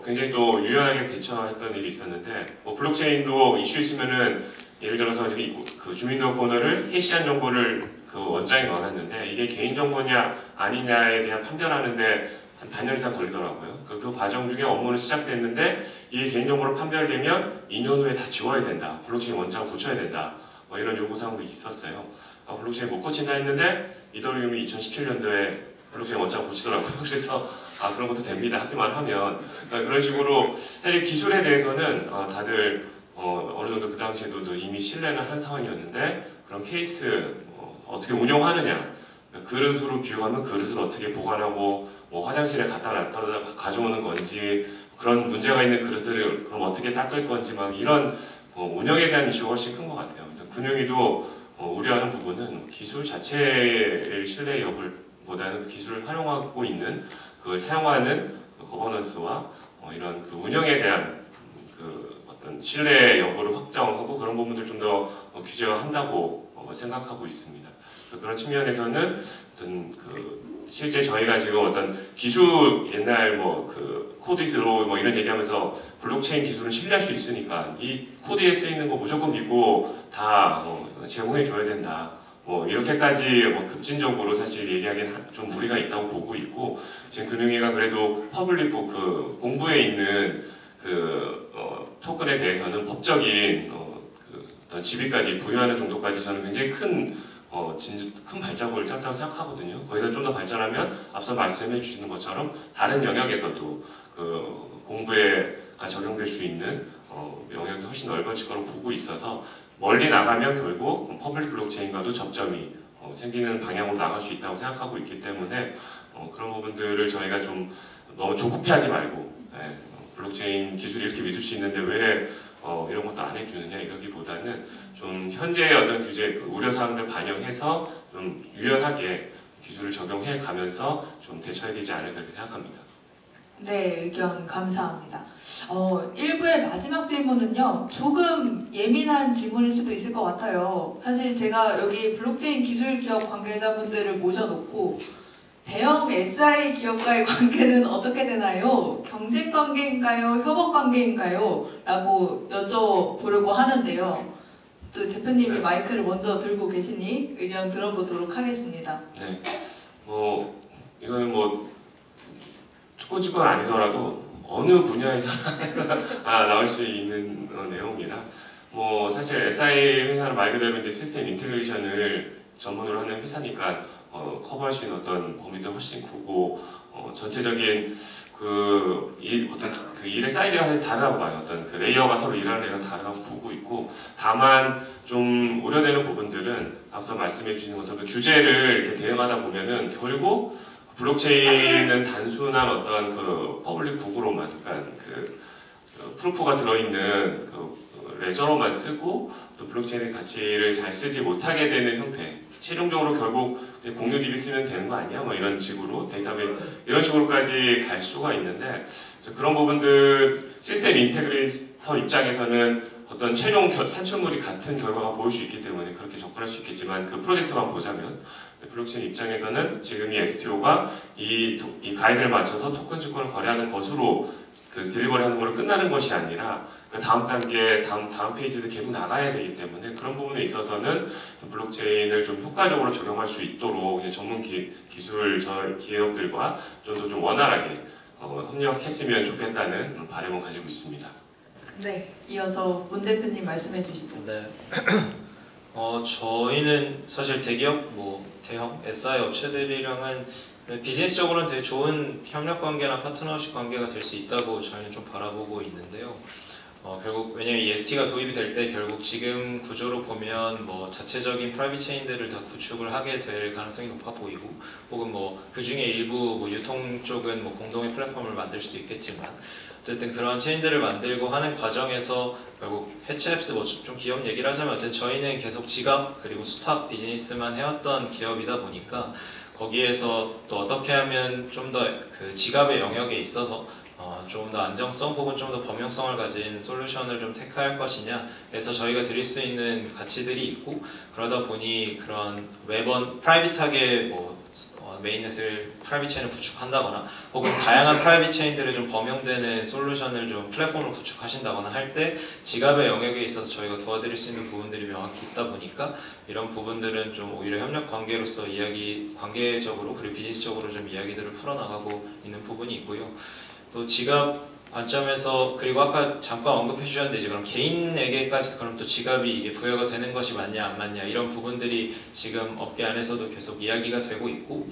굉장히 또 유연하게 대처했던 일이 있었는데, 블록체인도 이슈 있으면은 예를 들어서 그 주민등록번호를 해시한 정보를 그 원장에 넣어놨는데 이게 개인정보냐 아니냐에 대한 판별하는데 한 반년 이상 걸리더라고요. 그 과정 중에 업무는 시작됐는데 이게 개인정보로 판별되면 2년 후에 다 지워야 된다. 블록체인 원장을 고쳐야 된다. 이런 요구사항도 있었어요. 블록체인 못 고친다 했는데 이더리움이 2017년도에 블록체인 원장을 고치더라고요. 그래서 그런 것도 됩니다. 합의만 하면. 그런 식으로 사실 기술에 대해서는 다들 어느 정도 그 당시에도 이미 신뢰를 한 상황이었는데, 그런 케이스 어떻게 운영하느냐, 그릇으로 비유하면 그릇을 어떻게 보관하고 화장실에 갖다 놨다가 가져오는 건지, 그런 문제가 있는 그릇을 그럼 어떻게 닦을 건지, 막 이런 운영에 대한 이슈가 훨씬 큰 것 같아요. 금융위도 우려하는 부분은 기술 자체의 신뢰 여부보다는 기술을 활용하고 있는 그걸 사용하는 거버넌스와 이런 그 운영에 대한 그 어떤 신뢰 여부를 확정하고 그런 부분들 좀 더 규제화한다고 생각하고 있습니다. 그래서 그런 측면에서는 어떤 그 실제 저희가 지금 어떤 기술 옛날 그 코드이스로 이런 얘기하면서 블록체인 기술은 신뢰할 수 있으니까 이 코드에 쓰이는 거 무조건 믿고 다 제공해 줘야 된다. 이렇게까지 급진적으로 사실 얘기하기엔 좀 무리가 있다고 보고 있고, 지금 금융위가 그래도 퍼블릭북 그 공부에 있는 그 토큰에 대해서는 법적인 어떤 지위까지 부여하는 정도까지 저는 굉장히 큰 발자국을 폈다고 생각하거든요. 거기서 좀 더 발전하면 앞서 말씀해 주시는 것처럼 다른 영역에서도 그 공부에가 적용될 수 있는 영역이 훨씬 넓어질 거라고 보고 있어서, 멀리 나가면 결국 퍼블릭 블록체인과도 접점이 생기는 방향으로 나갈 수 있다고 생각하고 있기 때문에 그런 부분들을 저희가 좀 너무 조급해하지 말고, 블록체인 기술이 이렇게 믿을 수 있는데 왜 이런 것도 안 해주느냐 이러기보다는 좀 현재의 어떤 규제 우려사항들 반영해서 좀 유연하게 기술을 적용해 가면서 좀 대처해야 되지 않을까 그렇게 생각합니다. 네, 의견 감사합니다. 1부의 마지막 질문은요, 조금 예민한 질문일 수도 있을 것 같아요. 사실 제가 여기 블록체인 기술 기업 관계자분들을 모셔놓고 대형 SI 기업과의 관계는 어떻게 되나요? 경쟁 관계인가요? 협업 관계인가요? 라고 여쭤보려고 하는데요. 또 대표님이 마이크를 먼저 들고 계시니 의견 들어보도록 하겠습니다. 네, 이거는 특권직권 아니더라도 어느 분야에서나 나올 수 있는 내용입니다. 사실 SI 회사는 말 그대로 이제 시스템 인테그레이션을 전문으로 하는 회사니까 커버할 수 있는 어떤 범위도 훨씬 크고, 전체적인 어떤 그 일의 사이즈가 사실 다르다고 봐요. 어떤 그 레이어가 서로 일하는 레이어가 다르다고 보고 있고, 다만 좀 우려되는 부분들은 앞서 말씀해 주시는 것처럼 규제를 이렇게 대응하다 보면은 결국 블록체인은 단순한 어떤 그 퍼블릭 북으로만, 그러니까 그 프루프가 들어있는 그 레저로만 쓰고 또 블록체인의 가치를 잘 쓰지 못하게 되는 형태. 최종적으로 결국 공유 DB 쓰면 되는 거 아니야? 이런 식으로 데이터베이스 이런 식으로까지 갈 수가 있는데, 그런 부분들 시스템 인테그레이터 입장에서는 어떤 최종 산출물이 같은 결과가 보일 수 있기 때문에 그렇게 접근할 수 있겠지만, 그 프로젝트만 보자면 블록체인 입장에서는 지금 이 STO가 이 가이드를 맞춰서 토큰 증권을 거래하는 것으로 그 딜리버리 하는 걸로 끝나는 것이 아니라 그 다음 단계, 다음 페이지도 계속 나가야 되기 때문에 그런 부분에 있어서는 블록체인을 좀 효과적으로 적용할 수 있도록 전문 기술 기업들과 좀 더 좀 원활하게 협력했으면 좋겠다는 그런 바람을 가지고 있습니다. 네, 이어서 문 대표님 말씀해 주시죠. 네. 저희는 사실 대기업, 대형 SI 업체들이랑은 비즈니스적으로는 되게 좋은 협력 관계나 파트너십 관계가 될 수 있다고 저희는 좀 바라보고 있는데요. 결국 왜냐면 EST가 도입이 될 때 결국 지금 구조로 보면 자체적인 프라이빗 체인들을 다 구축을 하게 될 가능성이 높아 보이고, 혹은 그 중에 일부 유통 쪽은 공동의 플랫폼을 만들 수도 있겠지만, 어쨌든 그런 체인들을 만들고 하는 과정에서 결국 해치랩스 좀 기업 얘기를 하자면 어쨌든 저희는 계속 지갑 그리고 수탁 비즈니스만 해왔던 기업이다 보니까 거기에서 또 어떻게 하면 좀 더 그 지갑의 영역에 있어서 좀 더 안정성 혹은 좀 더 범용성을 가진 솔루션을 좀 택할 것이냐에서 저희가 드릴 수 있는 가치들이 있고, 그러다 보니 그런 매번 프라이빗하게 메인넷을 프라이빗 체인을 구축한다거나 혹은 다양한 프라이빗 체인들을 좀 범용되는 솔루션을 좀 플랫폼을 구축하신다거나 할 때 지갑의 영역에 있어서 저희가 도와드릴 수 있는 부분들이 명확히 있다 보니까 이런 부분들은 좀 오히려 협력 관계로서 관계적으로 그리고 비즈니스적으로 좀 이야기들을 풀어나가고 있는 부분이 있고요. 또 지갑 관점에서, 그리고 아까 잠깐 언급해 주셨는데 이제 그럼 개인에게까지 그럼 또 지갑이 이게 부여가 되는 것이 맞냐 안 맞냐 이런 부분들이 지금 업계 안에서도 계속 이야기가 되고 있고,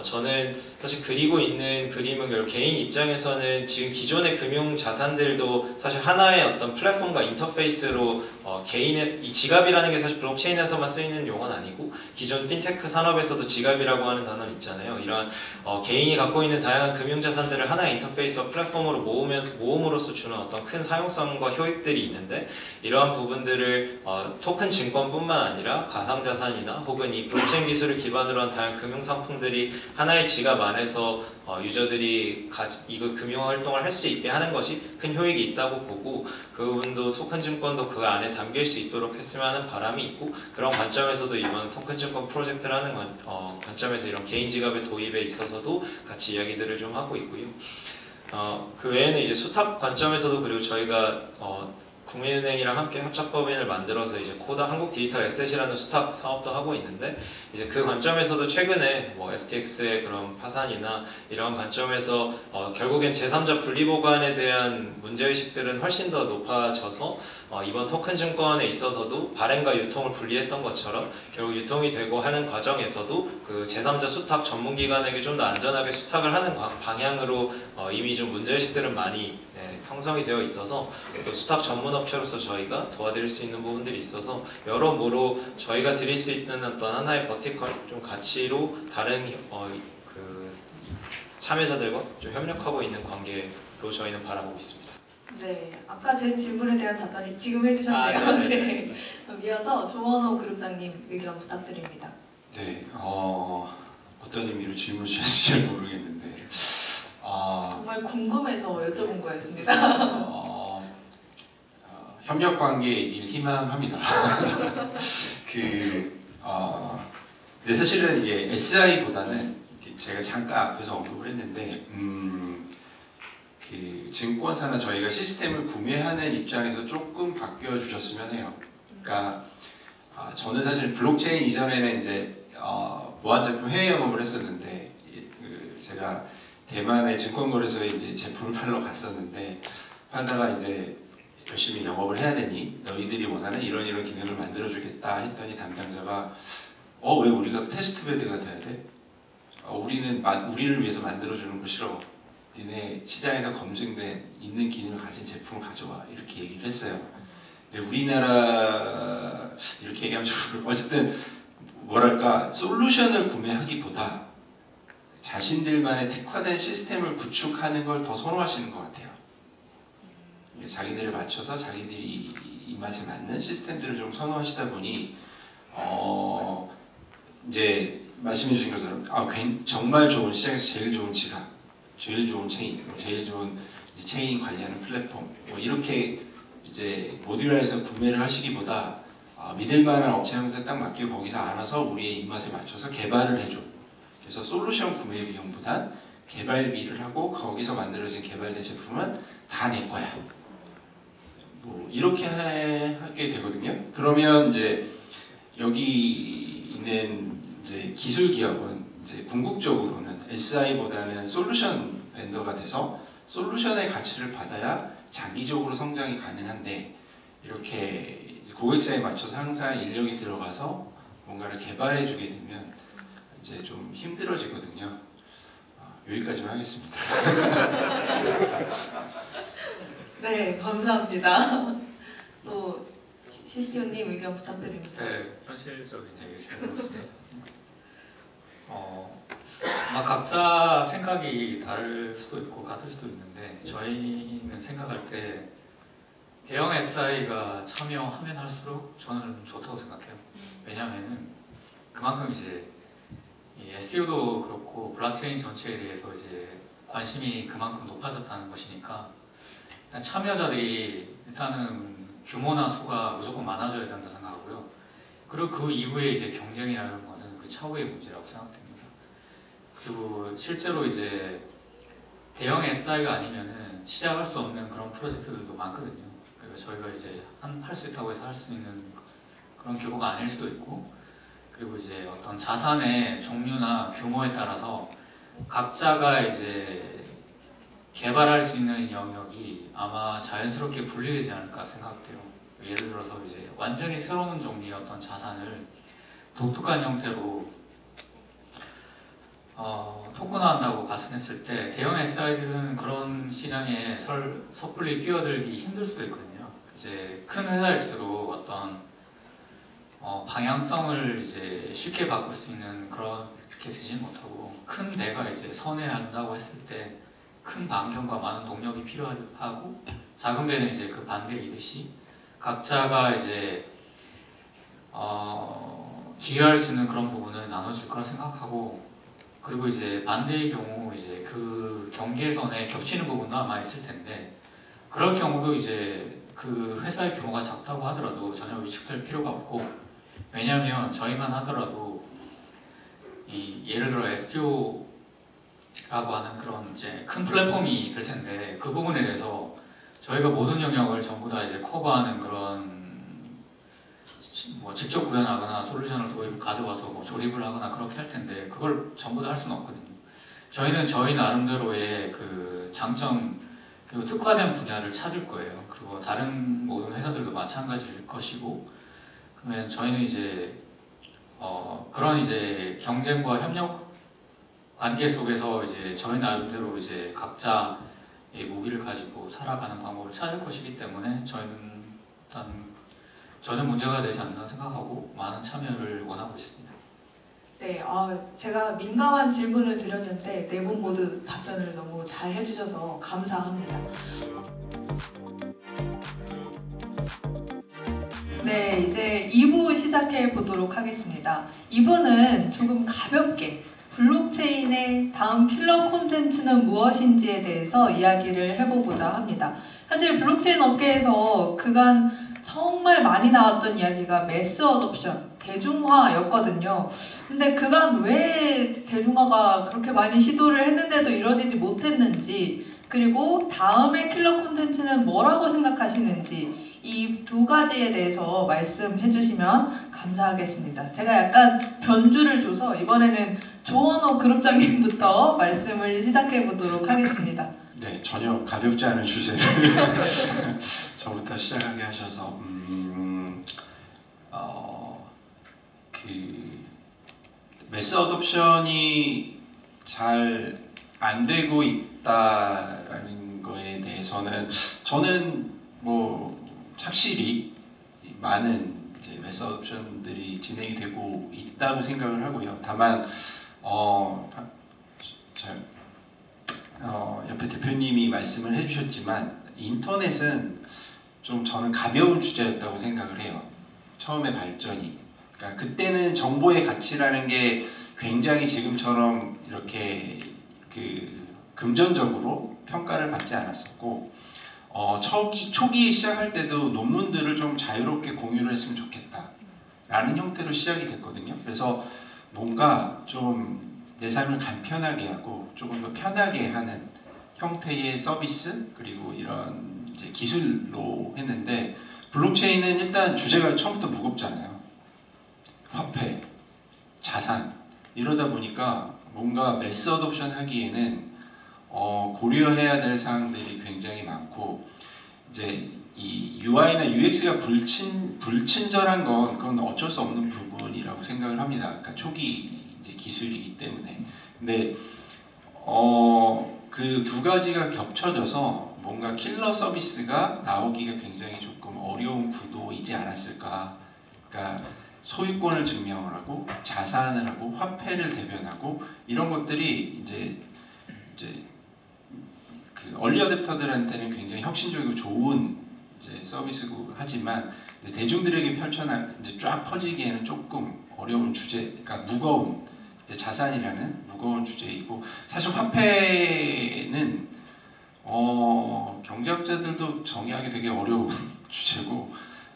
저는 사실 그리고 있는 그림은 결국 개인 입장에서는 지금 기존의 금융 자산들도 사실 하나의 어떤 플랫폼과 인터페이스로 개인의 이 지갑이라는 게 사실 블록체인에서만 쓰이는 용어는 아니고 기존 핀테크 산업에서도 지갑이라고 하는 단어는 있잖아요. 이러한 개인이 갖고 있는 다양한 금융 자산들을 하나의 인터페이스와 플랫폼으로 모음으로써 주는 어떤 큰 사용성과 효익들이 있는데, 이러한 부분들을 토큰 증권뿐만 아니라 가상자산이나 혹은 이 블록체인 기술을 기반으로 한 다양한 금융 상품들이 하나의 지갑 안에서 유저들이 이거 금융 활동을 할 수 있게 하는 것이 큰 효익이 있다고 보고, 그 부분도 토큰 증권도 그 안에 담길 수 있도록 했으면 하는 바람이 있고, 그런 관점에서도 이번 토큰 증권 프로젝트라는 관점에서 이런 개인 지갑의 도입에 있어서도 같이 이야기들을 좀 하고 있고요. 그 외에는 이제 수탁 관점에서도, 그리고 저희가 국민은행이랑 함께 협작법인을 만들어서 이제 코다 한국 디지털 에셋이라는 수탁 사업도 하고 있는데, 이제 그 관점에서도 최근에 FTX의 그런 파산이나 이런 관점에서 결국엔 제3자 분리 보관에 대한 문제의식들은 훨씬 더 높아져서 이번 토큰 증권에 있어서도 발행과 유통을 분리했던 것처럼 결국 유통이 되고 하는 과정에서도 그 제3자 수탁 전문기관에게 좀 더 안전하게 수탁을 하는 방향으로 이미 좀 문제의식들은 많이 형성이 되어 있어서, 또 수탁 전문업체로서 저희가 도와드릴 수 있는 부분들이 있어서 여러모로 저희가 드릴 수 있는 어떤 하나의 버티컬 좀 가치로 다른 그 참여자들과 좀 협력하고 있는 관계로 저희는 바라보고 있습니다. 네, 아까 제 질문에 대한 답변이 지금 해주셨네요. 네. 그럼 이어서 조원호 그룹장님 의견 부탁드립니다. 네, 어떤 의미로 질문을 주셨는지 잘 모르겠는데 정말 궁금해서 여쭤본 거였습니다. 협력 관계이길 희망합니다. 근데 사실은 이게 SI보다는 제가 잠깐 앞에서 언급을 했는데 그 증권사나 저희가 시스템을 구매하는 입장에서 조금 바뀌어 주셨으면 해요. 그러니까 저는 사실 블록체인 이전에는 이제 보안 제품 해외 영업을 했었는데 제가 대만의 증권거래소에 이제 제품을 팔러 갔었는데, 팔다가 이제 열심히 영업을 해야 되니 너희들이 원하는 이런 기능을 만들어주겠다 했더니 담당자가 왜 우리가 테스트베드가 돼야 돼? 우리를 위해서 만들어주는 거 싫어. 니네 시장에서 검증된 있는 기능을 가진 제품을 가져와, 이렇게 얘기를 했어요. 근데 우리나라 이렇게 얘기하면 좀 어쨌든 뭐랄까 솔루션을 구매하기보다 자신들만의 특화된 시스템을 구축하는 걸 더 선호하시는 것 같아요. 자기들을 맞춰서 자기들이 입맛에 맞는 시스템들을 좀 선호하시다 보니 이제 말씀해 주신 것처럼 정말 좋은, 시장에서 제일 좋은 지갑, 제일 좋은 체인, 제일 좋은 체인 관리하는 플랫폼 이렇게 이제 모듈화해서 구매를 하시기보다 믿을만한 업체 한 군데 딱 맡기고 거기서 알아서 우리의 입맛에 맞춰서 개발을 해줘. 그래서 솔루션 구매 비용보단 개발비를 하고 거기서 만들어진 개발된 제품은 다 내 거야. 뭐 이렇게 하게 되거든요. 그러면 이제 여기 있는 이제 기술 기업은 이제 궁극적으로는 SI보다는 솔루션 벤더가 돼서 솔루션의 가치를 받아야 장기적으로 성장이 가능한데, 이렇게 고객사에 맞춰서 항상 인력이 들어가서 뭔가를 개발해 주게 되면 이제 좀 힘들어지거든요. 여기까지만 하겠습니다. 네, 감사합니다. 또 CTO님 의견 부탁드립니다. 네, 현실적인 얘기 잘 들었습니다. 아마 각자 생각이 다를 수도 있고 같을 수도 있는데, 저희는 생각할 때 대형 SI가 참여하면 할수록 저는 좋다고 생각해요. 왜냐하면은 그만큼 이제 이 SEO도 그렇고 블록체인 전체에 대해서 이제 관심이 그만큼 높아졌다는 것이니까, 일단 참여자들이 일단은 규모나 수가 무조건 많아져야 된다 생각하고요. 그리고 그 이후에 이제 경쟁이라는 것은 그 차후의 문제라고 생각됩니다. 그리고 실제로 이제 대형 SI가 아니면은 시작할 수 없는 그런 프로젝트들도 많거든요. 그러니까 저희가 이제 할 수 있다고 해서 할 수 있는 그런 규모가 아닐 수도 있고, 그리고 이제 어떤 자산의 종류나 규모에 따라서 각자가 이제 개발할 수 있는 영역이 아마 자연스럽게 분리되지 않을까 생각돼요. 예를 들어서 이제 완전히 새로운 종류의 어떤 자산을 독특한 형태로 토큰화한다고 가정했을 때 대형 SI들은 그런 시장에 섣불리 뛰어들기 힘들 수도 있거든요. 이제 큰 회사일수록 어떤 방향성을 이제 쉽게 바꿀 수 있는 그렇게 되지 못하고, 큰 배가 이제 선회한다고 했을 때 큰 반경과 많은 동력이 필요하고, 작은 배는 이제 그 반대이듯이 각자가 이제 기여할 수 있는 그런 부분을 나눠줄 거라 생각하고, 그리고 이제 반대의 경우 이제 그 경계선에 겹치는 부분도 아마 있을 텐데, 그럴 경우도 이제 그 회사의 규모가 작다고 하더라도 전혀 위축될 필요가 없고, 왜냐하면 저희만 하더라도 예를 들어 STO라고 하는 그런 이제 큰 플랫폼이 될 텐데, 그 부분에 대해서 저희가 모든 영역을 전부 다 이제 커버하는 그런 뭐 직접 구현하거나 솔루션을 가져와서 뭐 조립을 하거나 그렇게 할 텐데, 그걸 전부 다 할 수는 없거든요. 저희는 저희 나름대로의 그 장점 그리고 특화된 분야를 찾을 거예요. 그리고 다른 모든 회사들도 마찬가지일 것이고, 그러면 저희는 이제 그런 이제 경쟁과 협력 관계 속에서 이제 저희 나름대로 이제 각자의 무기를 가지고 살아가는 방법을 찾을 것이기 때문에 저희는 일단 전혀 문제가 되지 않나 생각하고 많은 참여를 원하고 있습니다. 네, 제가 민감한 질문을 드렸는데 네 분 모두 답변을 너무 잘 해주셔서 감사합니다. 네, 이제 2부 시작해 보도록 하겠습니다. 2부는 조금 가볍게 블록체인의 다음 킬러 콘텐츠는 무엇인지에 대해서 이야기를 해보고자 합니다. 사실 블록체인 업계에서 그간 정말 많이 나왔던 이야기가 매스 어둠션, 대중화였거든요. 근데 그간 왜 대중화가 그렇게 많이 시도를 했는데도 이루어지지 못했는지, 그리고 다음의 킬러 콘텐츠는 뭐라고 생각하시는지, 이 두 가지에 대해서 말씀해 주시면 감사하겠습니다. 제가 약간 변주를 줘서 이번에는 조원호 그룹장님부터 말씀을 시작해 보도록 하겠습니다. 네, 전혀 가볍지 않은 주제를 저부터 시작하게 하셔서 매스 어둠션이 잘 안 되고 있다라는 거에 대해서는 저는 뭐 확실히 많은 이제 매스 어둠션들이 진행이 되고 있다고 생각을 하고요. 다만 옆에 대표님이 말씀을 해주셨지만 인터넷은 좀 저는 가벼운 주제였다고 생각을 해요. 처음에 발전이. 그러니까 그때는 정보의 가치라는 게 굉장히 지금처럼 이렇게 금전적으로 평가를 받지 않았었고, 초기에 시작할 때도 논문들을 좀 자유롭게 공유를 했으면 좋겠다 라는 형태로 시작이 됐거든요. 그래서 뭔가 좀 내 삶을 간편하게 하고 조금 더 편하게 하는 형태의 서비스 그리고 이런 이제 기술로 했는데 블록체인은 일단 주제가 처음부터 무겁잖아요. 화폐, 자산 이러다 보니까 뭔가 매스 어독션 하기에는 고려해야 될 사항들이 굉장히 많고 이제 이 UI나 UX가 불친절한 건 그건 어쩔 수 없는 부분이라고 생각을 합니다. 그러니까 초기 이제 기술이기 때문에. 근데 그 두 가지가 겹쳐져서 뭔가 킬러 서비스가 나오기가 굉장히 조금 어려운 구도이지 않았을까. 그러니까 소유권을 증명을 하고 자산을 하고 화폐를 대변하고 이런 것들이 이제 그 얼리 어댑터들한테는 굉장히 혁신적이고 좋은 이제 서비스고 하지만 대중들에게 이제 쫙 퍼지기에는 조금 어려운 주제, 그러니까 무거운 이제 자산이라는 무거운 주제이고 사실 화폐는 경제학자들도 정의하기 되게 어려운 주제고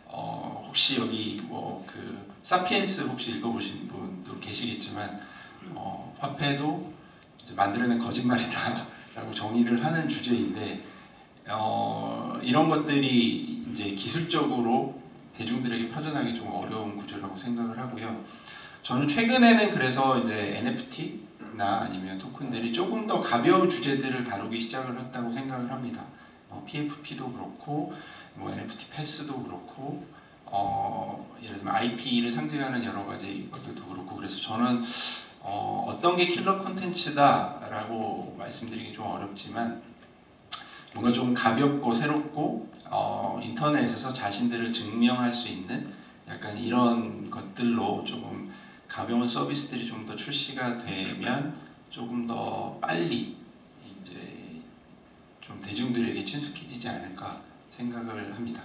혹시 여기 뭐 그 사피엔스 혹시 읽어보신 분도 계시겠지만 화폐도 이제 만들어낸 거짓말이다라고 정의를 하는 주제인데 이런 것들이 이제 기술적으로 대중들에게 퍼져나기 좀 어려운 구조라고 생각을 하고요. 저는 최근에는 그래서 이제 NFT나 아니면 토큰들이 조금 더 가벼운 주제들을 다루기 시작을 했다고 생각을 합니다. PFP도 그렇고 뭐 NFT 패스도 그렇고 예를 들면 IP를 상징하는 여러 가지 것들도 그렇고 그래서 저는 어떤 게 킬러 콘텐츠다라고 말씀드리기 좀 어렵지만 뭔가 좀 가볍고 새롭고 인터넷에서 자신들을 증명할 수 있는 약간 이런 것들로 조금 가벼운 서비스들이 좀 더 출시가 되면 조금 더 빨리 이제 좀 대중들에게 친숙해지지 않을까 생각을 합니다.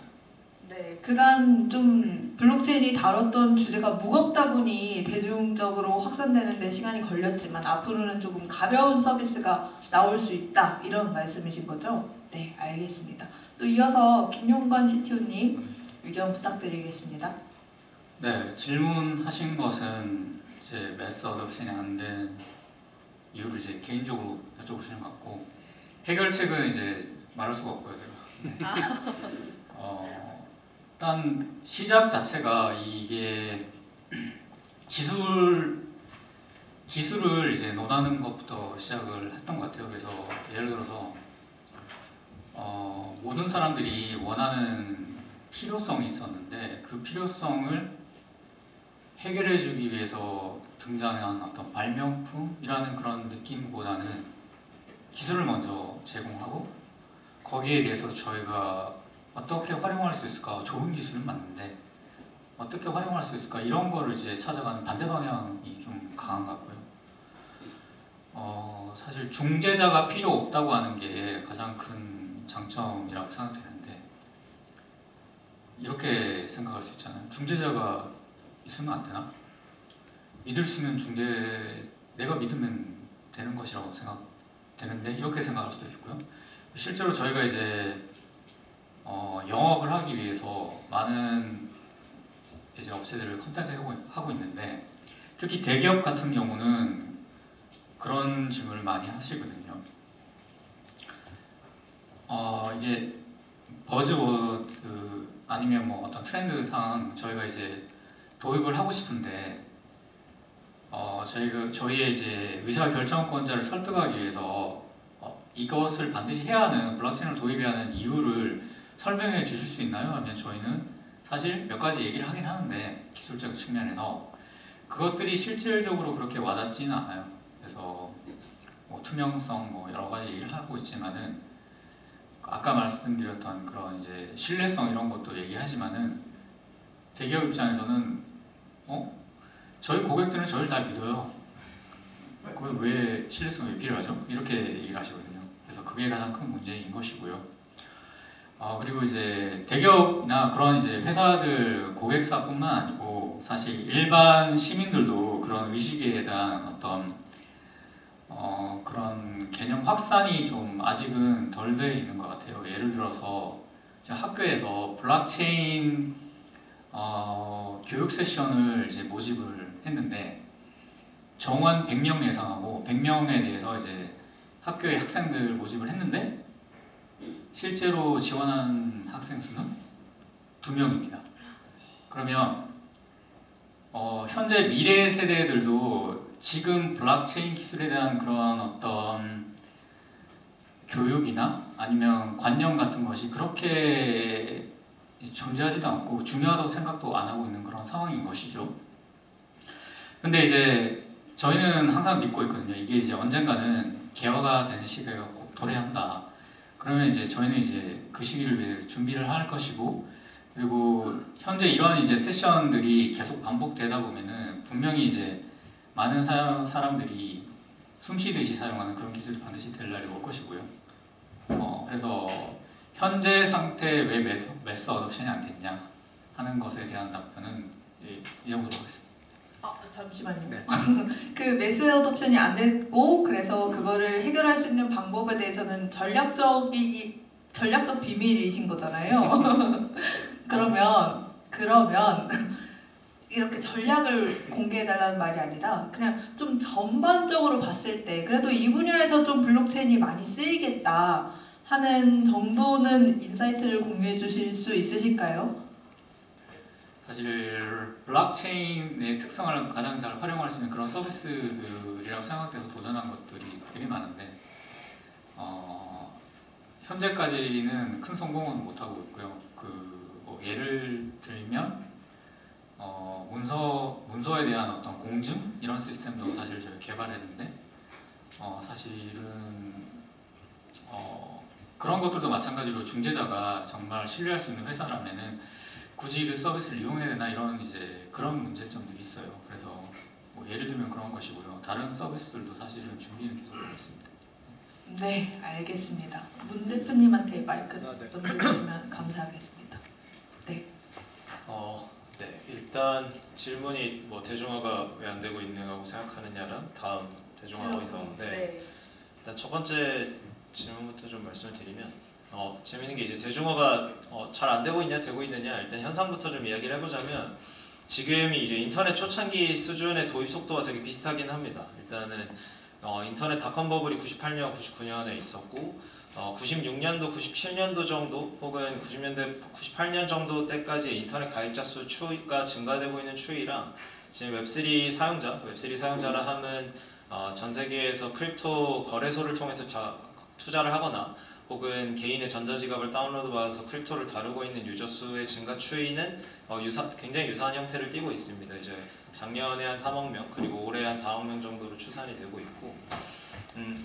네, 그간 좀 블록체인이 다뤘던 주제가 무겁다 보니 대중적으로 확산되는 데 시간이 걸렸지만 앞으로는 조금 가벼운 서비스가 나올 수 있다 이런 말씀이신 거죠? 네, 알겠습니다. 또 이어서 김용건 CTO님 의견 부탁드리겠습니다. 네, 질문하신 것은 이제 매스 어댑션이 안 된 이유를 이제 개인적으로 여쭤보시는 것 같고 해결책은 이제 말할 수가 없고요, 제가. 일단 시작 자체가 이게 기술을 이제 논하는 것부터 시작을 했던 것 같아요. 그래서 예를 들어서 모든 사람들이 원하는 필요성이 있었는데 그 필요성을 해결해주기 위해서 등장한 어떤 발명품이라는 그런 느낌보다는 기술을 먼저 제공하고 거기에 대해서 저희가 어떻게 활용할 수 있을까? 좋은 기술은 맞는데 어떻게 활용할 수 있을까? 이런 거를 이제 찾아가는 반대 방향이 좀 강한 것 같고요. 사실 중재자가 필요 없다고 하는 게 가장 큰 장점이라고 생각되는데 이렇게 생각할 수 있잖아요. 중재자가 있으면 안 되나? 믿을 수 있는 내가 믿으면 되는 것이라고 생각되는데 이렇게 생각할 수도 있고요. 실제로 저희가 이제 영업을 하기 위해서 많은 이제 업체들을 컨택하고 있는데 특히 대기업 같은 경우는 그런 질문을 많이 하시거든요. 이게 버즈워드 아니면 뭐 트렌드상 저희가 이제 도입을 하고 싶은데 저희의 이제 의사결정권자를 설득하기 위해서 이것을 반드시 해야 하는 블록체인을 도입해야 하는 이유를 설명해 주실 수 있나요? 하면 저희는 사실 몇 가지 얘기를 하긴 하는데 기술적 측면에서 그것들이 실질적으로 그렇게 와닿지는 않아요. 그래서 뭐 투명성 뭐 여러 가지 얘기를 하고 있지만은 아까 말씀드렸던 그런 이제 신뢰성 이런 것도 얘기하지만은 대기업 입장에서는 저희 고객들은 저를 다 믿어요. 그걸 왜 신뢰성이 왜 필요하죠? 이렇게 얘기를 하시거든요. 그래서 그게 가장 큰 문제인 것이고요. 그리고 이제 대기업이나 그런 이제 회사들 고객사뿐만 아니고 사실 일반 시민들도 그런 의식에 대한 어떤 그런 개념 확산이 좀 아직은 덜 돼 있는 것 같아요. 예를 들어서 학교에서 블록체인 교육 세션을 이제 모집을 했는데 정원 100명 예상하고 100명에 대해서 이제 학교의 학생들 모집을 했는데 실제로 지원한 학생 수는 2명입니다. 그러면 현재 미래 세대들도 지금 블록체인 기술에 대한 그런 어떤 교육이나 아니면 관념 같은 것이 그렇게 존재하지도 않고 중요하다고 생각도 안 하고 있는 그런 상황인 것이죠. 근데 이제 저희는 항상 믿고 있거든요. 이게 이제 언젠가는 개화가 되는 시기가 꼭 도래한다. 그러면 이제 저희는 이제 그 시기를 위해 준비를 할 것이고, 그리고 현재 이런 이제 세션들이 계속 반복되다 보면은 분명히 이제 많은 사람들이 숨쉬듯이 사용하는 그런 기술이 반드시 될 날이 올 것이고요. 그래서 현재 상태 왜 매스 어답션이 안 됐냐 하는 것에 대한 답변은 이 정도로 하겠습니다. 잠시만요. 네. 그 매스 어답션이 안 됐고 그래서 그거를 해결할 수 있는 방법에 대해서는 전략적 비밀이신 거잖아요. 그러면 이렇게 전략을 공개해달라는 말이 아니라 그냥 좀 전반적으로 봤을 때 그래도 이 분야에서 좀 블록체인이 많이 쓰이겠다 하는 정도는 인사이트를 공유해 주실 수 있으실까요? 사실 블록체인의 특성을 가장 잘 활용할 수 있는 그런 서비스들이라고 생각돼서 도전한 것들이 되게 많은데 현재까지는 큰 성공은 못하고 있고요. 뭐 예를 들면 문서에 대한 어떤 공증 이런 시스템도 사실 저희 개발했는데 사실은 그런 것들도 마찬가지로 중재자가 정말 신뢰할 수 있는 회사라면은 굳이 그 서비스를 이용해야 되나 이런 이제 그런 문제점들이 있어요. 그래서 뭐 예를 들면 그런 것이고요. 다른 서비스들도 사실은 준비는 계속 하고 있습니다. 네, 알겠습니다. 문 대표님한테 마이크 넘겨주시면 감사하겠습니다. 네. 네, 일단 질문이 뭐 대중화가 왜 안 되고 있느냐고 생각하느냐랑 다음 대중화가 있었는데 네. 일단 첫 번째 질문부터 좀 말씀을 드리면 재밌는 게 이제 대중화가 잘 안 되고 있냐 되고 있느냐 일단 현상부터 좀 이야기를 해보자면 지금이 이제 인터넷 초창기 수준의 도입 속도가 되게 비슷하긴 합니다. 일단은 인터넷 닷컴 버블이 98년, 99년에 있었고 96년도, 97년도 정도 혹은 90년대, 98년 정도 때까지 인터넷 가입자 수 추이가 증가되고 있는 추이랑 지금 웹3 사용자라 함은 전 세계에서 크립토 거래소를 통해서 투자를 하거나 혹은 개인의 전자지갑을 다운로드 받아서 크립토를 다루고 있는 유저 수의 증가 추이는 굉장히 유사한 형태를 띠고 있습니다. 이제 작년에 한 3억 명 그리고 올해 한 4억 명 정도로 추산이 되고 있고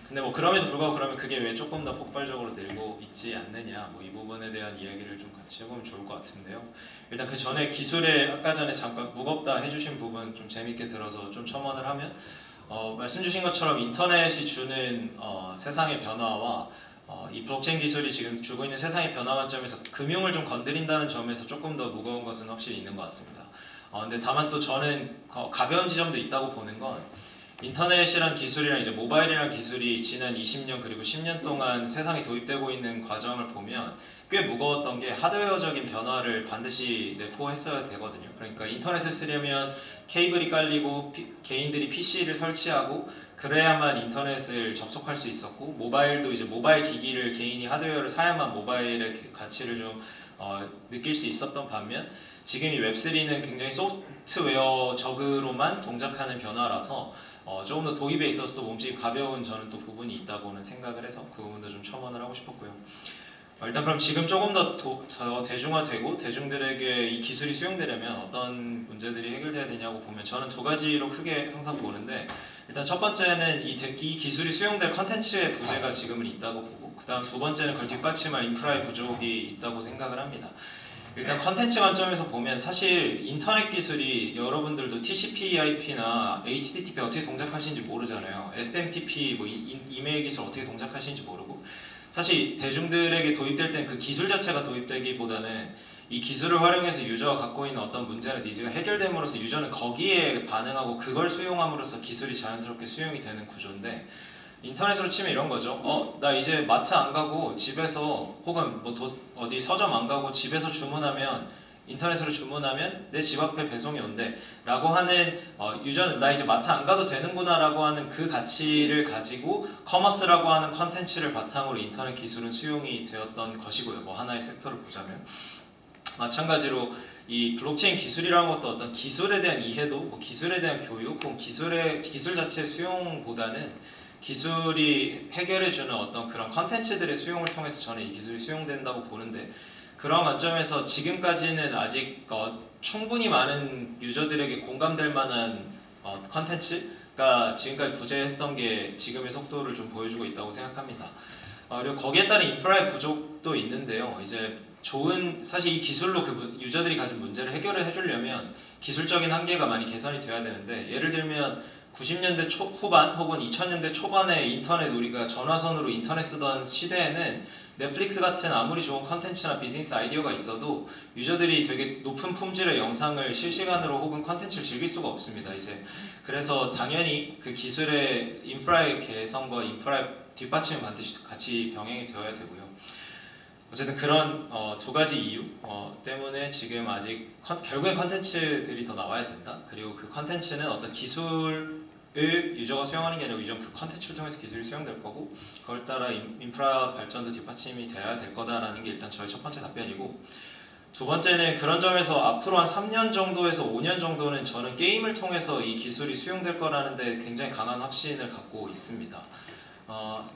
근데 뭐 그럼에도 불구하고 그러면 그게 왜 조금 더 폭발적으로 늘고 있지 않느냐 뭐 이 부분에 대한 이야기를 좀 같이 해보면 좋을 것 같은데요. 일단 그 전에 기술에 아까 전에 잠깐 무겁다 해주신 부분 좀 재밌게 들어서 좀 첨언을 하면 말씀 주신 것처럼 인터넷이 주는 세상의 변화와 이 블록체인 기술이 지금 주고 있는 세상의 변화 관점에서 금융을 좀 건드린다는 점에서 조금 더 무거운 것은 확실히 있는 것 같습니다. 근데 다만 또 저는 가벼운 지점도 있다고 보는 건 인터넷이란 기술이랑 이제 모바일이란 기술이 지난 20년 그리고 10년 동안 세상에 도입되고 있는 과정을 보면 꽤 무거웠던 게 하드웨어적인 변화를 반드시 내포했어야 되거든요. 그러니까 인터넷을 쓰려면 케이블이 깔리고 개인들이 PC를 설치하고 그래야만 인터넷을 접속할 수 있었고 모바일도 이제 모바일 기기를 개인이 하드웨어를 사야만 모바일의 가치를 좀 느낄 수 있었던 반면 지금 이 웹3는 굉장히 소프트웨어적으로만 동작하는 변화라서 조금 더 도입에 있어서 또 몸집이 가벼운 저는 또 부분이 있다고는 생각을 해서 그 부분도 좀 첨언을 하고 싶었고요. 일단 그럼 지금 조금 더 대중화되고 대중들에게 이 기술이 수용되려면 어떤 문제들이 해결돼야 되냐고 보면 저는 두 가지로 크게 항상 보는데 일단 첫 번째는 이 기술이 수용될 컨텐츠의 부재가 지금은 있다고 보고 그 다음 두 번째는 그걸 뒷받침할 인프라의 부족이 있다고 생각을 합니다. 일단 컨텐츠 관점에서 보면 사실 인터넷 기술이 여러분들도 TCP/IP나 HTTP 어떻게 동작하시는지 모르잖아요. SMTP 뭐 이메일 기술 어떻게 동작하시는지 모르고 사실 대중들에게 도입될 땐 그 기술 자체가 도입되기보다는 이 기술을 활용해서 유저가 갖고 있는 어떤 문제나 니즈가 해결됨으로써 유저는 거기에 반응하고 그걸 수용함으로써 기술이 자연스럽게 수용이 되는 구조인데 인터넷으로 치면 이런 거죠. 나 이제 마트 안 가고 집에서 혹은 뭐 어디 서점 안 가고 집에서 주문하면 인터넷으로 주문하면 내 집 앞에 배송이 온대 라고 하는 유저는 나 이제 마트 안 가도 되는구나 라고 하는 그 가치를 가지고 커머스라고 하는 컨텐츠를 바탕으로 인터넷 기술은 수용이 되었던 것이고요. 뭐 하나의 섹터를 보자면 마찬가지로 이 블록체인 기술이라는 것도 어떤 기술에 대한 이해도, 뭐 기술에 대한 교육, 기술 자체의 수용보다는 기술이 해결해주는 어떤 그런 컨텐츠들의 수용을 통해서 저는 이 기술이 수용된다고 보는데, 그런 관점에서 지금까지는 아직 충분히 많은 유저들에게 공감될 만한 컨텐츠가 지금까지 부재했던 게 지금의 속도를 좀 보여주고 있다고 생각합니다. 그리고 거기에 따른 인프라의 부족도 있는데요. 이제 사실 이 기술로 그 유저들이 가진 문제를 해결을 해주려면 기술적인 한계가 많이 개선이 돼야 되는데, 예를 들면 90년대 후반 혹은 2000년대 초반에 우리가 전화선으로 인터넷 쓰던 시대에는 넷플릭스 같은 아무리 좋은 컨텐츠나 비즈니스 아이디어가 있어도 유저들이 되게 높은 품질의 영상을 실시간으로 혹은 컨텐츠를 즐길 수가 없습니다. 이제 그래서 당연히 그 기술의 인프라의 개선과 인프라의 뒷받침이 반드시 같이 병행이 되어야 되고요. 어쨌든 그런 두 가지 이유 때문에 지금 아직 결국엔 컨텐츠들이 더 나와야 된다. 그리고 그 컨텐츠는 어떤 기술을 유저가 수용하는 게 아니라 유저는 그 컨텐츠를 통해서 기술이 수용될 거고, 그걸 따라 인프라 발전도 뒷받침이 돼야 될 거다라는 게 일단 저의 첫 번째 답변이고, 두 번째는 그런 점에서 앞으로 한 3년 정도에서 5년 정도는 저는 게임을 통해서 이 기술이 수용될 거라는 데 굉장히 강한 확신을 갖고 있습니다.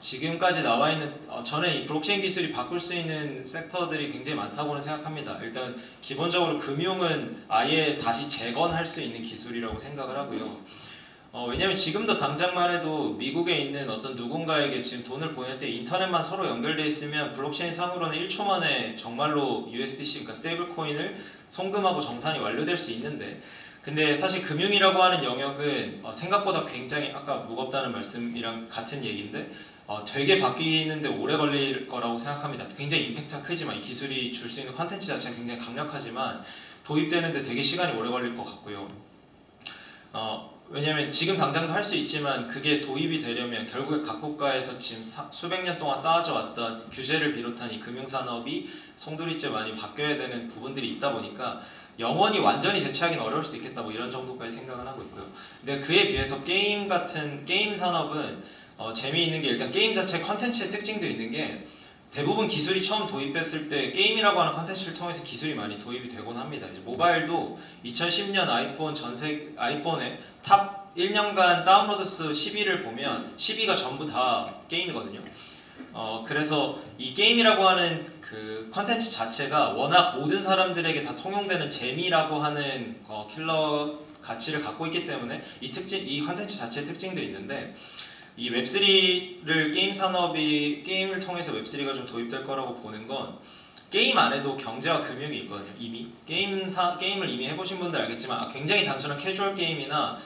지금까지 나와 있는 저는 이 블록체인 기술이 바꿀 수 있는 섹터들이 굉장히 많다고는 생각합니다. 일단 기본적으로 금융은 아예 다시 재건할 수 있는 기술이라고 생각을 하고요. 왜냐면 지금도 당장만 해도 미국에 있는 어떤 누군가에게 지금 돈을 보낼 때 인터넷만 서로 연결돼 있으면 블록체인 상으로는 1초 만에 정말로 USDC, 그러니까 스테이블 코인을 송금하고 정산이 완료될 수 있는데, 근데 사실 금융이라고 하는 영역은 생각보다 굉장히 아까 무겁다는 말씀이랑 같은 얘기인데 되게 바뀌는데 오래 걸릴 거라고 생각합니다. 굉장히 임팩트가 크지만 이 기술이 줄 수 있는 컨텐츠 자체가 굉장히 강력하지만 도입되는데 되게 시간이 오래 걸릴 것 같고요. 왜냐면 지금 당장도 할 수 있지만 그게 도입이 되려면 결국에 각 국가에서 지금 수백 년 동안 쌓아져 왔던 규제를 비롯한 이 금융산업이 송두리째 많이 바뀌어야 되는 부분들이 있다 보니까 영원히 완전히 대체하기는 어려울 수도 있겠다, 뭐 이런 정도까지 생각은 하고 있고요. 근데 그에 비해서 게임 산업은 재미있는 게, 일단 게임 자체 컨텐츠의 특징도 있는 게 대부분 기술이 처음 도입됐을 때 게임이라고 하는 컨텐츠를 통해서 기술이 많이 도입이 되곤 합니다. 이제 모바일도 2010년 아이폰의 탑 1년간 다운로드 수 10위를 보면 10위가 전부 다 게임이거든요. 그래서 이 게임이라고 하는 그 컨텐츠 자체가 워낙 모든 사람들에게 다 통용되는 재미라고 하는 킬러 가치를 갖고 있기 때문에 이 컨텐츠 자체의 특징도 있는데, 이 웹3를 게임을 통해서 웹3가 좀 도입될 거라고 보는 건, 게임 안에도 경제와 금융이 있거든요. 이미 게임을 이미 해보신 분들 알겠지만 굉장히 단순한 캐주얼 게임이나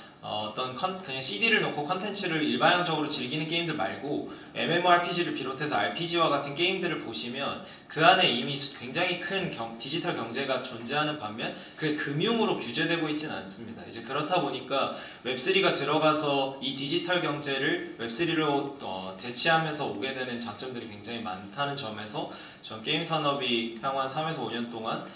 그냥 CD를 놓고 컨텐츠를 일반적으로 즐기는 게임들 말고 MMORPG를 비롯해서 RPG와 같은 게임들을 보시면 그 안에 이미 굉장히 큰 디지털 경제가 존재하는 반면 그게 금융으로 규제되고 있지는 않습니다. 이제 그렇다 보니까 웹3가 들어가서 이 디지털 경제를 웹3로 대체하면서 오게 되는 장점들이 굉장히 많다는 점에서 전 게임 산업이 향후 한 3에서 5년 동안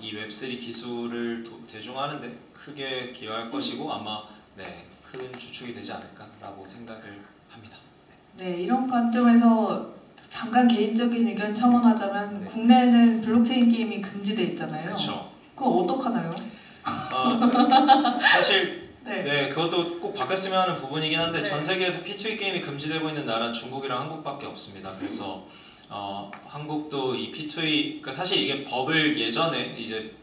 이 웹3 기술을 대중화하는데 크게 기여할 것이고 아마 큰 주축이 되지 않을까라고 생각을 합니다. 네, 이런 관점에서 잠깐 개인적인 의견 첨언하자면 네. 국내는 블록체인 게임이 금지돼 있잖아요. 그렇죠. 그거 어떡하나요? 사실 네. 그것도 꼭 바뀌었으면 하는 부분이긴 한데 네. 전 세계에서 P2E 게임이 금지되고 있는 나라는 중국이랑 한국밖에 없습니다. 그래서 한국도 이 P2E, 그러니까 사실 이게 법을 예전에 이제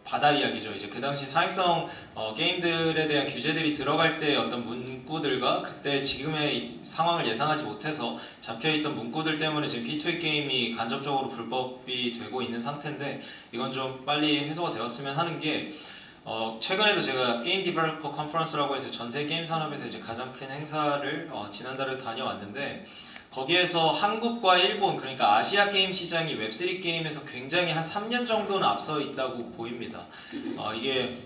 바다 이야기죠. 이제 그 당시 사행성 게임들에 대한 규제들이 들어갈 때 어떤 문구들과 그때 지금의 상황을 예상하지 못해서 잡혀있던 문구들 때문에 지금 P2E 게임이 간접적으로 불법이 되고 있는 상태인데, 이건 좀 빨리 해소가 되었으면 하는 게, 최근에도 제가 게임 디벨로퍼 컨퍼런스라고 해서 전세 게임 산업에서 이제 가장 큰 행사를 지난달에 다녀왔는데, 거기에서 한국과 일본, 그러니까 아시아 게임 시장이 웹3 게임에서 굉장히 한 3년 정도는 앞서 있다고 보입니다. 이게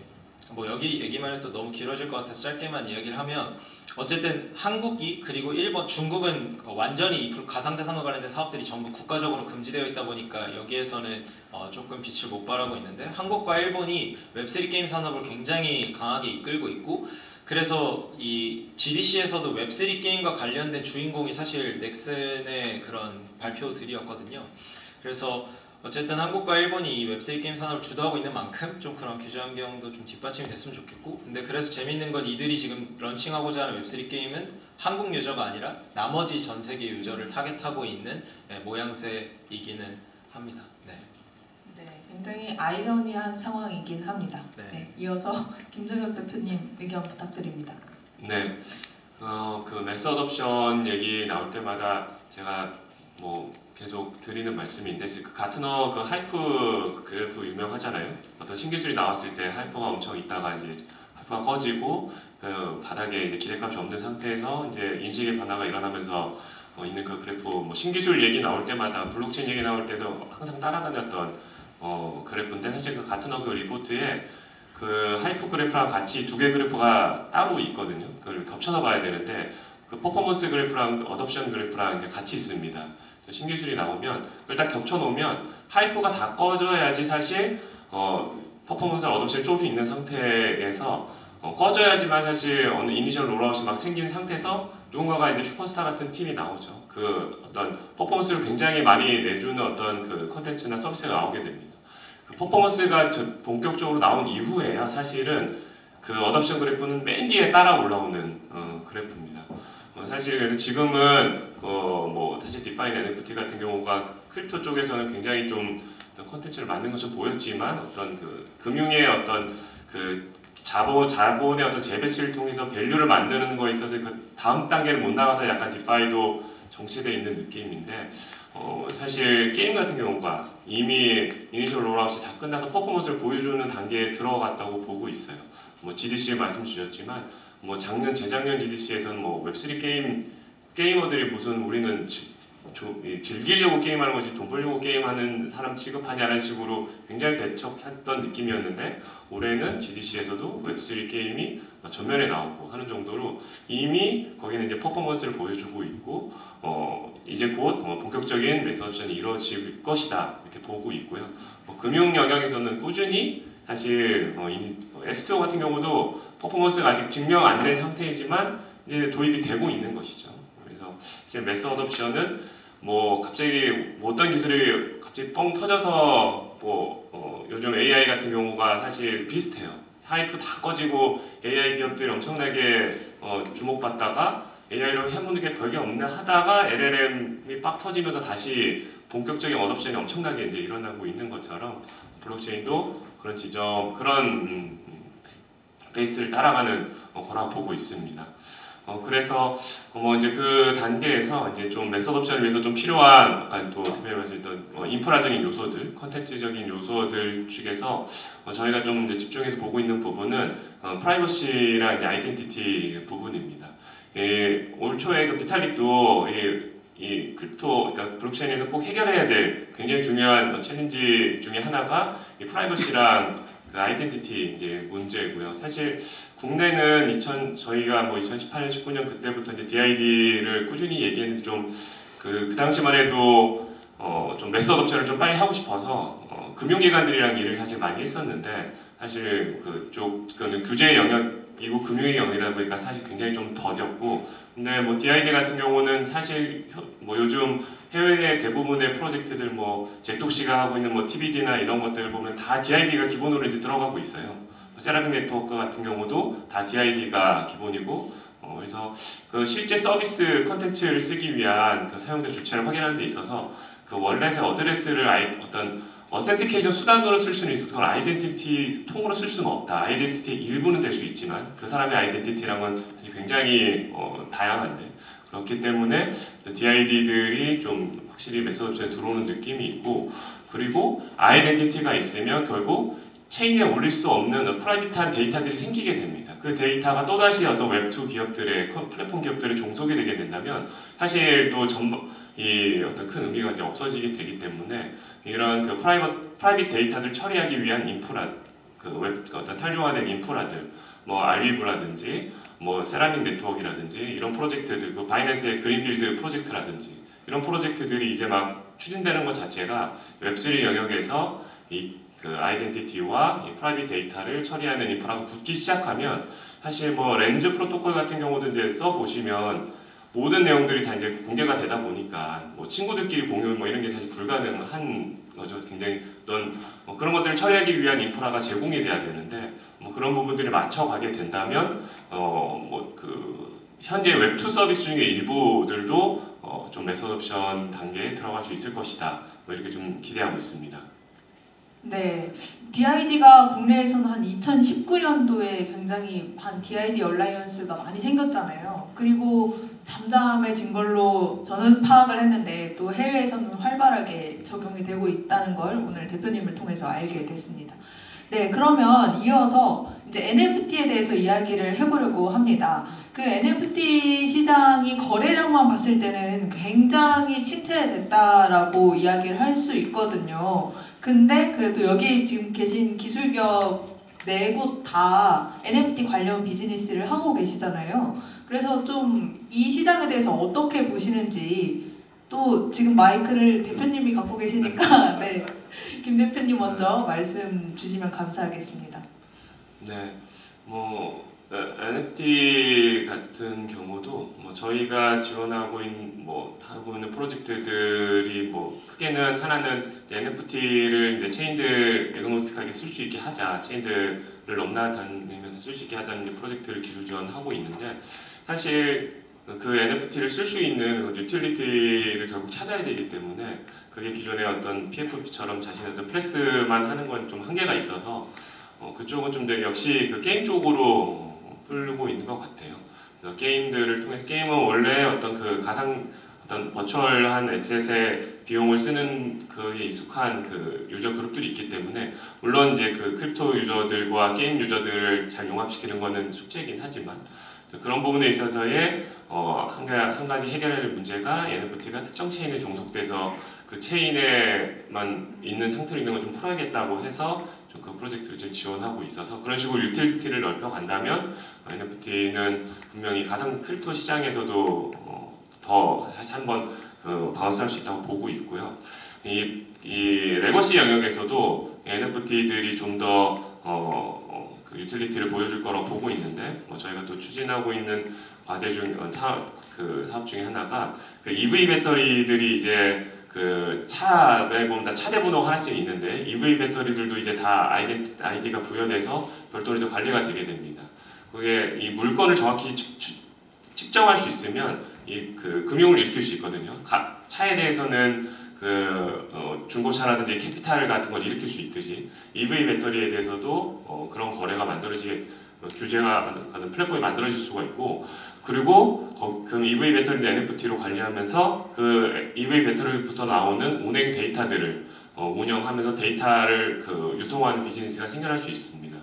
뭐 여기 얘기만 해도 너무 길어질 것 같아서 짧게만 이야기를 하면 어쨌든 한국이 그리고 일본, 중국은 완전히 이 가상자산과 관련된 사업들이 전부 국가적으로 금지되어 있다 보니까 여기에서는 조금 빛을 못 발하고 있는데 한국과 일본이 웹3 게임 산업을 굉장히 강하게 이끌고 있고 그래서 이 GDC에서도 웹3 게임과 관련된 주인공이 사실 넥슨의 그런 발표들이었거든요. 그래서 어쨌든 한국과 일본이 이 웹3 게임 산업을 주도하고 있는 만큼 좀 그런 규제 환경도 좀 뒷받침이 됐으면 좋겠고 근데 그래서 재밌는 건 이들이 지금 런칭하고자 하는 웹3 게임은 한국 유저가 아니라 나머지 전 세계 유저를 타겟하고 있는 모양새이기는 합니다. 네. 네, 굉장히 아이러니한 상황이긴 합니다. 네. 네, 이어서 김정혁 대표님 의견 부탁드립니다. 네, 그 매스 어덥션 얘기 나올 때마다 제가 뭐 계속 드리는 말씀인데 그 가트너 그 하이프 그래프 유명하잖아요. 어떤 신기술이 나왔을 때 하이프가 엄청 있다가 이제 하이프가 꺼지고 그 바닥에 이제 기대값이 없는 상태에서 이제 인식의 변화가 일어나면서 있는 그 그래프 뭐 신기술 얘기 나올 때마다 블록체인 얘기 나올 때도 항상 따라다녔던 그래프인데 사실 그 가트너 그 리포트에 그 하이프 그래프랑 같이 두 개 그래프가 따로 있거든요. 그걸 겹쳐서 봐야 되는데 그 퍼포먼스 그래프랑 어덥션 그래프랑 이제 같이 있습니다. 신기술이 나오면 그걸 딱 겹쳐놓으면 하이프가 다 꺼져야지 사실 퍼포먼스 어덥션이 조금 있는 상태에서 꺼져야지만 사실 어느 이니셜 롤아웃이 막 생긴 상태에서 누군가가 이제 슈퍼스타 같은 팀이 나오죠. 그 어떤 퍼포먼스를 굉장히 많이 내주는 어떤 그 컨텐츠나 서비스가 나오게 됩니다. 그 퍼포먼스가 본격적으로 나온 이후에야 사실은 그 어덥션 그래프는 맨 뒤에 따라 올라오는 그래프입니다. 사실 그래서 지금은 뭐 사실 디파인 NFT 같은 경우가 크립토 쪽에서는 굉장히 좀 콘텐츠를 만든 것처럼 보였지만 어떤 그 금융의 어떤 그 자본의 어떤 재배치를 통해서 밸류를 만드는 거에 있어서 그 다음 단계를 못 나가서 약간 디파이도 정체되어 있는 느낌인데 사실 게임 같은 경우가 이미 이니셜 롤아웃이 다 끝나서 퍼포먼스를 보여주는 단계에 들어갔다고 보고 있어요. 뭐 GDC에 말씀 주셨지만 뭐 재작년 GDC에서는 뭐 웹3 게이머들이 무슨 우리는 즐기려고 게임하는 거지 돈 벌려고 게임하는 사람 취급하냐라는 식으로 굉장히 배척했던 느낌이었는데 올해는 GDC에서도 웹3 게임이 전면에 나오고 하는 정도로 이미 거기는 이제 퍼포먼스를 보여주고 있고 이제 곧 본격적인 매스업션이 이루어질 것이다 이렇게 보고 있고요. 금융 영역에서는 꾸준히 사실 S2O 같은 경우도 퍼포먼스가 아직 증명 안 된 상태이지만 이제 도입이 되고 있는 것이죠. 그래서 이제 매스 어덥션은 뭐 갑자기 어떤 기술이 갑자기 뻥 터져서 요즘 AI 같은 경우가 사실 비슷해요. 하이프 다 꺼지고 AI 기업들이 엄청나게 주목받다가 AI로 해보는 게 별게 없나 하다가 LLM이 빡 터지면서 다시 본격적인 어덥션이 엄청나게 이제 일어나고 있는 것처럼 블록체인도 그런 베이스를 따라가는 거라고 보고 있습니다. 그래서 이제 그 단계에서 이제 좀 매스 어덥션을 위해서 좀 필요한 약간 또 대표님 말씀하셨던 인프라적인 요소들, 컨텐츠적인 요소들 중에서 저희가 좀 이제 집중해서 보고 있는 부분은 프라이버시랑 이제 아이덴티티 부분입니다. 올 초에 그 비탈릭도 이 크립토, 그러니까 블록체인에서 꼭 해결해야 될 굉장히 중요한 챌린지 중에 하나가 이 프라이버시랑 그 아이덴티티 이제 문제고요. 사실 국내는 저희가 뭐 2018년, 19년 그때부터 이제 DID를 꾸준히 얘기했는데 좀 그 당시만 해도 좀 매스 어덥션을 좀 빨리 하고 싶어서 금융기관들이랑 일을 사실 많이 했었는데 사실 그거는 규제 영역이고 금융의 영역이다 보니까 사실 굉장히 좀 더뎠고 근데 뭐 DID 같은 경우는 사실 뭐 요즘 해외의 대부분의 프로젝트들 뭐 잭독시가 하고 있는 뭐 TBD나 이런 것들을 보면 다 DID가 기본으로 이제 들어가고 있어요. 세라믹 네트워크 같은 경우도 다 DID가 기본이고 그래서 그 실제 서비스 컨텐츠를 쓰기 위한 그 사용자 주체를 확인하는 데 있어서 그 월렛의 어드레스를 어떤 어센티케이션 수단으로 쓸 수는 있어도 그걸 아이덴티티 통으로 쓸 수는 없다. 아이덴티티의 일부는 될 수 있지만 그 사람의 아이덴티티랑은 굉장히 다양한데 그렇기 때문에 DID들이 좀 확실히 매스 어덥션에 들어오는 느낌이 있고 그리고 아이덴티티가 있으면 결국 체인에 올릴 수 없는 프라이빗한 데이터들이 생기게 됩니다. 그 데이터가 또다시 어떤 웹2 기업들의 플랫폼 기업들에 종속이 되게 된다면 사실 또 이 어떤 큰 의미가 이제 없어지게 되기 때문에 이런 그 프라이빗 데이터들 처리하기 위한 인프라, 그 웹 어떤 탈중화된 인프라들 뭐 알비브라든지 뭐 세라믹 네트워크라든지 이런 프로젝트들, 그 바이낸스의 그린필드 프로젝트라든지 이런 프로젝트들이 이제 막 추진되는 것 자체가 웹3 영역에서 그 아이덴티티와 이 프라이빗 데이터를 처리하는 인프라가 붙기 시작하면 사실 뭐 렌즈 프로토콜 같은 경우도 이제 써보시면 모든 내용들이 다 이제 공개가 되다 보니까 뭐 친구들끼리 공유 뭐 이런 게 사실 불가능한 거죠. 굉장히 뭐 그런 것들을 처리하기 위한 인프라가 제공이 돼야 되는데 뭐 그런 부분들을 맞춰가게 된다면 뭐 그 현재 웹2 서비스 중에 일부들도 좀 매스어답션 단계에 들어갈 수 있을 것이다. 뭐 이렇게 좀 기대하고 있습니다. 네, DID가 국내에서는 한 2019년도에 굉장히 한 DID 얼라이언스가 많이 생겼잖아요. 그리고 잠잠해진 걸로 저는 파악을 했는데 또 해외에서는 활발하게 적용이 되고 있다는 걸 오늘 대표님을 통해서 알게 됐습니다. 네, 그러면 이어서 이제 NFT에 대해서 이야기를 해보려고 합니다. 그 NFT 시장이 거래량만 봤을 때는 굉장히 침체됐다라고 이야기를 할 수 있거든요. 근데 그래도 여기 지금 계신 기술기업 4곳 다 NFT 관련 비즈니스를 하고 계시잖아요. 그래서 좀 이 시장에 대해서 어떻게 보시는지, 또 지금 마이크를 대표님이 갖고 계시니까 네, 김 대표님 먼저 말씀 주시면 감사하겠습니다. 네, 뭐 NFT 같은 경우도 뭐 저희가 지원하고 있는 하고 있는 프로젝트들이 뭐 크게는 하나는 NFT를 이제 체인들 에그노스틱하게 쓸 수 있게 하자, 체인들을 넘나다니면서 쓸 수 있게 하자는 이제 프로젝트를 기술 지원하고 있는데, 사실 그 NFT를 쓸 수 있는 유틸리티를 결국 찾아야 되기 때문에 그게 기존의 어떤 PFP처럼 자신의 어떤 플렉스만 하는 건 좀 한계가 있어서 그쪽은 좀 더 역시 그 게임 쪽으로 풀고 있는 것 같아요. 그래서 게임들을 통해서, 게임은 원래 어떤 그 어떤 버추얼한 에셋의 비용을 쓰는 그에 익숙한 그 유저 그룹들이 있기 때문에, 물론 이제 그 크립토 유저들과 게임 유저들을 잘 용합시키는 거는 숙제이긴 하지만 그런 부분에 있어서의 한 가지 해결해야 할 문제가 NFT가 특정 체인에 종속돼서 그 체인에만 있는 상태로 있는 걸 좀 풀어야겠다고 해서 좀 그 프로젝트를 이제 지원하고 있어서, 그런 식으로 유틸리티를 넓혀간다면 NFT는 분명히 가상 크립토 시장에서도 더 다시 한번 바운스할 수 있다고 보고 있고요. 이 레거시 영역에서도 NFT들이 좀 더 그 유틸리티를 보여줄 거라고 보고 있는데, 저희가 또 추진하고 있는 과제 중 사업 중에 하나가 그 EV 배터리들이 이제 그 차에 보면 다 차대 번호가 하나씩 있는데, EV 배터리들도 이제 다 아이디가 부여돼서 별도로 관리가 되게 됩니다. 그게 이 물건을 정확히 측정할 수 있으면 그 금융을 일으킬 수 있거든요. 차에 대해서는 중고차라든지 캐피탈 같은 걸 일으킬 수 있듯이 EV 배터리에 대해서도 그런 거래가 만들어지게, 규제가 가는 플랫폼이 만들어질 수가 있고, 그리고 그 EV 배터리를 NFT로 관리하면서 그 EV 배터리부터 나오는 운행 데이터들을 운영하면서 데이터를 유통하는 비즈니스가 생겨날 수 있습니다.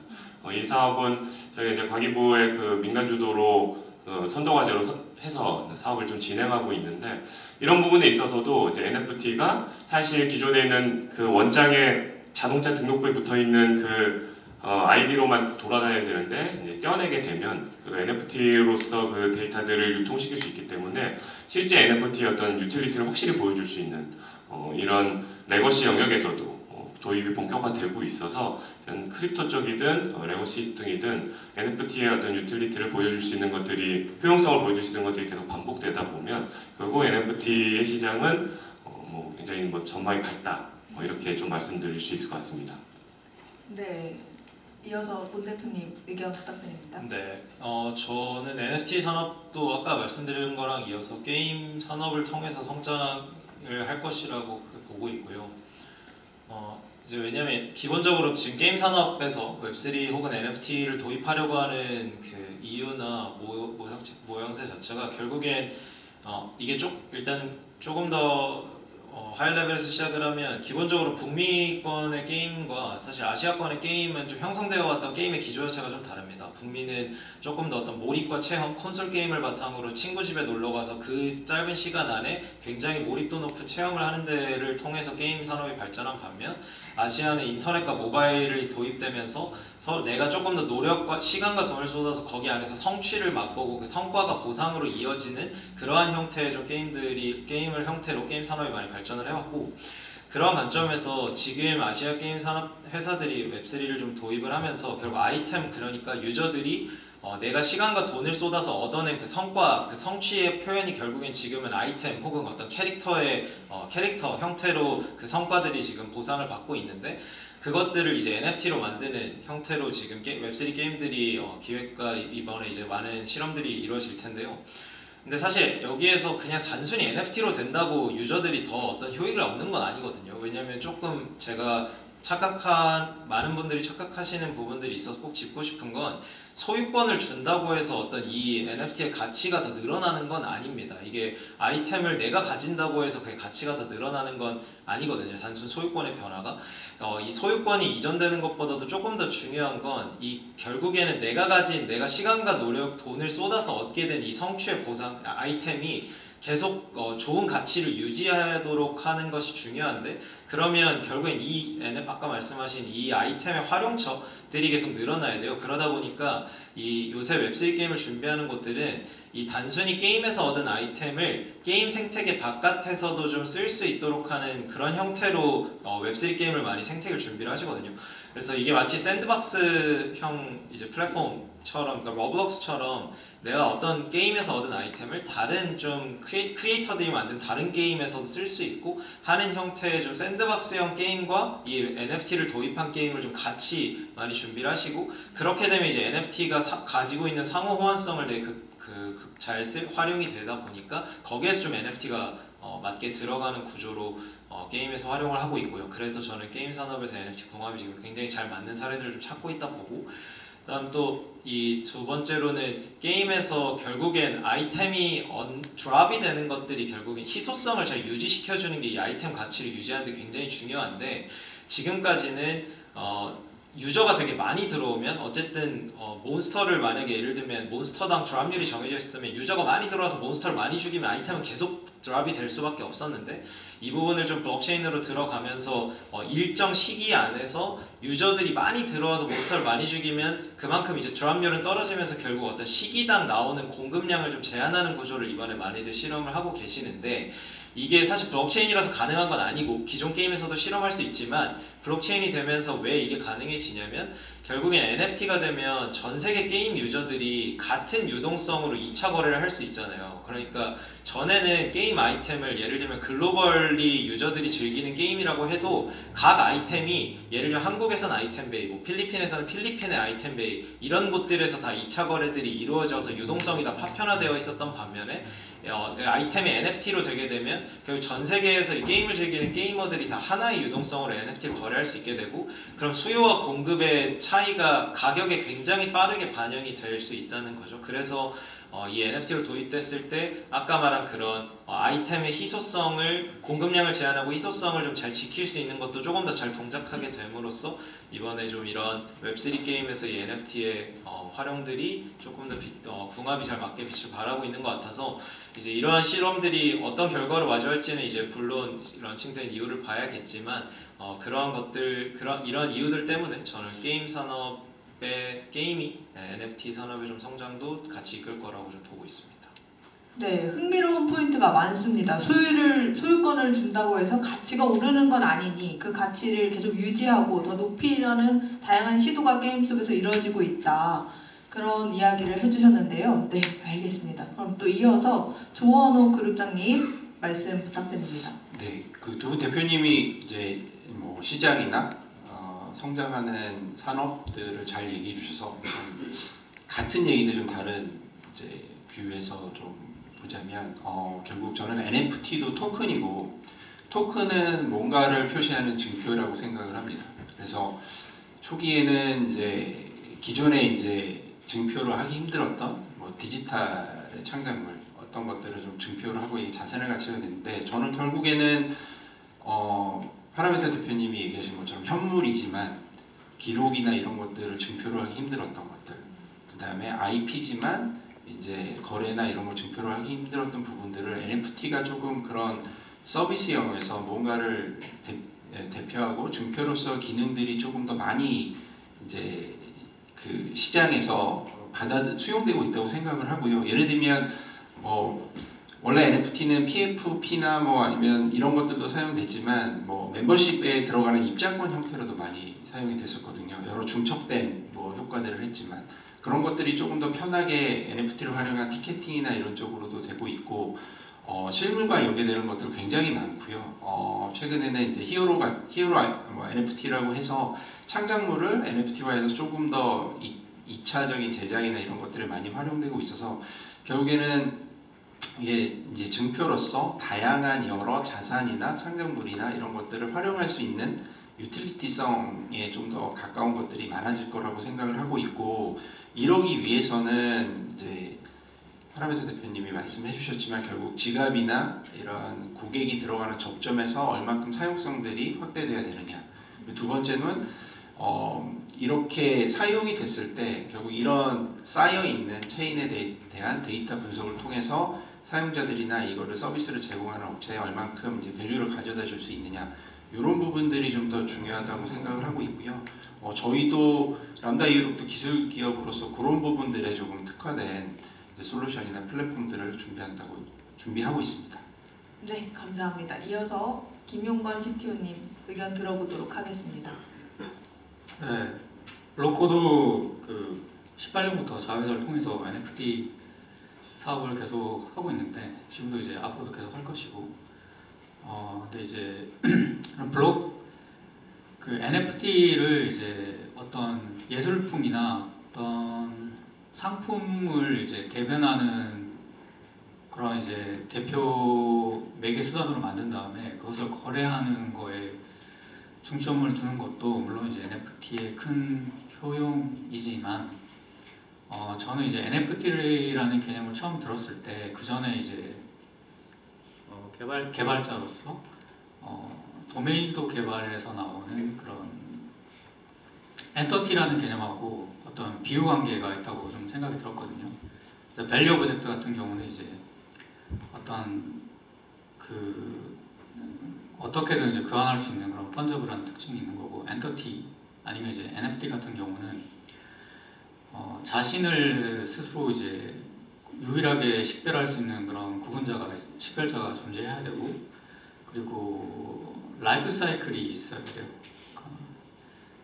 이 사업은 저희가 이제 과기부의 그 민간 주도로 선도과제로 해서 사업을 좀 진행하고 있는데, 이런 부분에 있어서도 이제 NFT가 사실 기존에는 그 원장의 자동차 등록부에 붙어 있는 그 아이디로만 돌아다녀야 되는데, 이제 떼어내게 되면 그 NFT로서 그 데이터들을 유통시킬 수 있기 때문에 실제 NFT의 어떤 유틸리티를 확실히 보여줄 수 있는 이런 레거시 영역에서도 도입이 본격화되고 있어서, 크립토 쪽이든 레거시 등이든 NFT의 어떤 유틸리티를 보여줄 수 있는 것들이, 효용성을 보여줄 수 있는 것들이 계속 반복되다 보면 결국 NFT의 시장은 굉장히 전망이 밝다, 이렇게 좀 말씀드릴 수 있을 것 같습니다. 네, 이어서 본 대표님 의견 부탁드립니다. 네, 저는 NFT 산업도 아까 말씀드린 거랑 이어서 게임 산업을 통해서 성장을 할 것이라고 보고 있고요. 이제 왜냐면 기본적으로 지금 게임 산업에서 웹3 혹은 NFT를 도입하려고 하는 그 이유나 모양새 자체가 결국엔 이게 일단 조금 더 하이 레벨에서 시작을 하면, 기본적으로 북미권의 게임과 사실 아시아권의 게임은 좀 형성되어 왔던 게임의 기조 자체가 좀 다릅니다. 북미는 조금 더 어떤 몰입과 체험, 콘솔 게임을 바탕으로 친구 집에 놀러 가서 그 짧은 시간 안에 굉장히 몰입도 높은 체험을 하는 데를 통해서 게임 산업이 발전한 반면, 아시아는 인터넷과 모바일이 도입되면서 서로 내가 조금 더 노력과 시간과 돈을 쏟아서 거기 안에서 성취를 맛보고 그 성과가 보상으로 이어지는 그러한 형태의 좀 게임을 형태로 게임 산업이 많이 발전을 해왔고, 그런 관점에서 지금 아시아 게임 산업 회사들이 웹3를 좀 도입을 하면서 결국 아이템, 그러니까 유저들이 내가 시간과 돈을 쏟아서 얻어낸 그 성과, 그 성취의 표현이 결국엔 지금은 아이템 혹은 어떤 캐릭터 형태로 그 성과들이 지금 보상을 받고 있는데, 그것들을 이제 NFT로 만드는 형태로 지금 웹3 게임들이 기획과 이번에 이제 많은 실험들이 이루어질 텐데요. 근데 사실 여기에서 그냥 단순히 NFT로 된다고 유저들이 더 어떤 효익을 얻는 건 아니거든요. 왜냐면 조금 제가 많은 분들이 착각하시는 부분들이 있어서 꼭 짚고 싶은 건, 소유권을 준다고 해서 어떤 이 NFT의 가치가 더 늘어나는 건 아닙니다. 이게 아이템을 내가 가진다고 해서 그게 가치가 더 늘어나는 건 아니거든요. 단순 소유권의 변화가. 이 소유권이 이전되는 것보다도 조금 더 중요한 건, 이 결국에는 내가 가진, 내가 시간과 노력, 돈을 쏟아서 얻게 된 이 성취의 보상, 아이템이 계속 좋은 가치를 유지하도록 하는 것이 중요한데, 그러면 결국엔 아까 말씀하신 이 아이템의 활용처들이 계속 늘어나야 돼요. 그러다 보니까 이 요새 웹3 게임을 준비하는 곳들은 이 단순히 게임에서 얻은 아이템을 게임 생태계 바깥에서도 좀 쓸 수 있도록 하는 그런 형태로 웹3 게임을 많이 생태계를 준비를 하시거든요. 그래서 이게 마치 샌드박스형 이제 플랫폼처럼, 그러니까 러블록스처럼 내가 어떤 게임에서 얻은 아이템을 다른 좀 크리에이터들이 만든 다른 게임에서도 쓸 수 있고 하는 형태의 좀 샌드박스형 게임과 이 NFT를 도입한 게임을 좀 같이 많이 준비를 하시고, 그렇게 되면 이제 NFT가 가지고 있는 상호 호환성을 되게 잘 활용이 되다 보니까 거기에서 좀 NFT가 맞게 들어가는 구조로 게임에서 활용을 하고 있고요. 그래서 저는 게임 산업에서 NFT 궁합이 지금 굉장히 잘 맞는 사례들을 좀 찾고 있다 보고, 그다음 또 이 두 번째로는 게임에서 결국엔 아이템이 드랍이 되는 것들이 결국엔 희소성을 잘 유지시켜주는 게 이 아이템 가치를 유지하는 데 굉장히 중요한데, 지금까지는 유저가 되게 많이 들어오면 어쨌든 몬스터를 만약에 예를 들면 몬스터당 드랍률이 정해져 있으면 유저가 많이 들어와서 몬스터를 많이 죽이면 아이템은 계속 드랍이 될 수밖에 없었는데, 이 부분을 좀 블록체인으로 들어가면서 일정 시기 안에서 유저들이 많이 들어와서 몬스터를 많이 죽이면 그만큼 이제 드랍률은 떨어지면서 결국 어떤 시기당 나오는 공급량을 좀 제한하는 구조를 이번에 많이들 실험을 하고 계시는데, 이게 사실 블록체인이라서 가능한 건 아니고 기존 게임에서도 실험할 수 있지만, 블록체인이 되면서 왜 이게 가능해지냐면 결국엔 NFT가 되면 전 세계 게임 유저들이 같은 유동성으로 2차 거래를 할 수 있잖아요. 그러니까 전에는 게임 아이템을 예를 들면 글로벌리 유저들이 즐기는 게임이라고 해도 각 아이템이 예를 들면 한국에서는 아이템베이, 뭐 필리핀에서는 필리핀의 아이템베이, 이런 곳들에서 다 2차 거래들이 이루어져서 유동성이 다 파편화되어 있었던 반면에 아이템이 NFT로 되게 되면 결국 전 세계에서 이 게임을 즐기는 게이머들이 다 하나의 유동성으로 NFT를 거래할 수 있게 되고, 그럼 수요와 공급의 차이가 가격에 굉장히 빠르게 반영이 될 수 있다는 거죠. 그래서 이 NFT로 도입됐을 때 아까 말한 그런 아이템의 희소성을, 공급량을 제한하고 희소성을 좀 잘 지킬 수 있는 것도 조금 더 잘 동작하게 됨으로써 이번에 좀 이런 웹3 게임에서 이 NFT의 활용들이 조금 더 궁합이 잘 맞게 빛을 발하고 있는 것 같아서, 이제 이러한 실험들이 어떤 결과를 마주할지는 이제 물론 런칭된 이유를 봐야겠지만, 그러한 것들, 이런 이유들 때문에 저는 게임 산업의 게임이 NFT 산업의 좀 성장도 같이 이끌 거라고 좀 보고 있습니다. 네, 흥미로운 포인트가 많습니다. 소유권을 준다고 해서 가치가 오르는 건 아니니 그 가치를 계속 유지하고 더 높이려는 다양한 시도가 게임 속에서 이루어지고 있다. 그런 이야기를 해주셨는데요. 네, 알겠습니다. 그럼 또 이어서 조원호 그룹장님 말씀 부탁드립니다. 네, 그 두 대표님이 이제 뭐 시장이나 성장하는 산업들을 잘 얘기해 주셔서 같은 얘기인데 좀 다른 이제 뷰에서 좀 보자면 결국 저는 NFT도 토큰이고, 토큰은 뭔가를 표시하는 증표라고 생각을 합니다. 그래서 초기에는 이제 기존에 이제 증표로 하기 힘들었던 뭐 디지털의 창작물 어떤 것들을 좀 증표를 하고 이 자산의 가치가 됐는데, 저는 결국에는 파라메타 대표님이 얘기하신 것처럼 현물이지만 기록이나 이런 것들을 증표로 하기 힘들었던 것들, 그 다음에 IP지만 이제 거래나 이런 걸 증표로 하기 힘들었던 부분들을 NFT가 조금 그런 서비스형에서 뭔가를 대표하고 증표로서 기능들이 조금 더 많이 이제 그 시장에서 수용되고 있다고 생각을 하고요. 예를 들면 원래 NFT는 PFP나 뭐 아니면 이런 것들도 사용됐지만 뭐 멤버십에 들어가는 입장권 형태로도 많이 사용이 됐었거든요. 여러 중첩된 뭐 효과들을 했지만 그런 것들이 조금 더 편하게 NFT를 활용한 티켓팅이나 이런 쪽으로도 되고 있고 실물과 연계되는 것들 굉장히 많고요. 최근에는 이제 히어로 NFT라고 해서 창작물을 NFT화해서 조금 더 2차적인 제작이나 이런 것들을 많이 활용되고 있어서 결국에는 이게 이제 증표로서 다양한 여러 자산이나 창작물이나 이런 것들을 활용할 수 있는 유틸리티성에 좀 더 가까운 것들이 많아질 거라고 생각을 하고 있고 이러기 위해서는 이제 파라메터 대표님이 말씀해 주셨지만 결국 지갑이나 이런 고객이 들어가는 접점에서 얼만큼 사용성들이 확대돼야 되느냐. 두 번째는 이렇게 사용이 됐을 때 결국 이런 쌓여있는 체인에 대한 데이터 분석을 통해서 사용자들이나 이거를 서비스를 제공하는 업체에 얼만큼 이제 밸류를 가져다 줄 수 있느냐 이런 부분들이 좀 더 중요하다고 생각을 하고 있고요. 저희도 람다 이유롭도 기술 기업으로서 그런 부분들에 조금 특화된 솔루션이나 플랫폼들을 준비하고 있습니다. 네, 감사합니다. 이어서 김용건 CTO님 의견 들어보도록 하겠습니다. 네, 로코도 그 18년부터 자회사를 통해서 NFT 사업을 계속 하고 있는데 지금도 이제 앞으로도 계속 할 것이고 근데 이제 그 NFT를 이제 어떤 예술품이나 어떤 상품을 이제 대변하는 그런 이제 대표 매개 수단으로 만든 다음에 그것을 거래하는 거에 중점을 두는 것도 물론 이제 NFT의 큰 효용이지만 저는 이제 NFT라는 개념을 처음 들었을 때 그 전에 이제 개발자로서 도메인 주도 개발에서 나오는 그런 엔터티라는 개념하고 어떤 비유 관계가 있다고 좀 생각이 들었거든요. 밸류 오브젝트 같은 경우는 이제 어떤 어떻게든 이제 교환할 수 있는 그런 펀저블한 특징이 있는 거고 엔터티 아니면 이제 NFT 같은 경우는 자신을 스스로 이제 유일하게 식별할 수 있는 그런 식별자가 존재해야 되고 그리고 라이프 사이클이 있어야 돼요.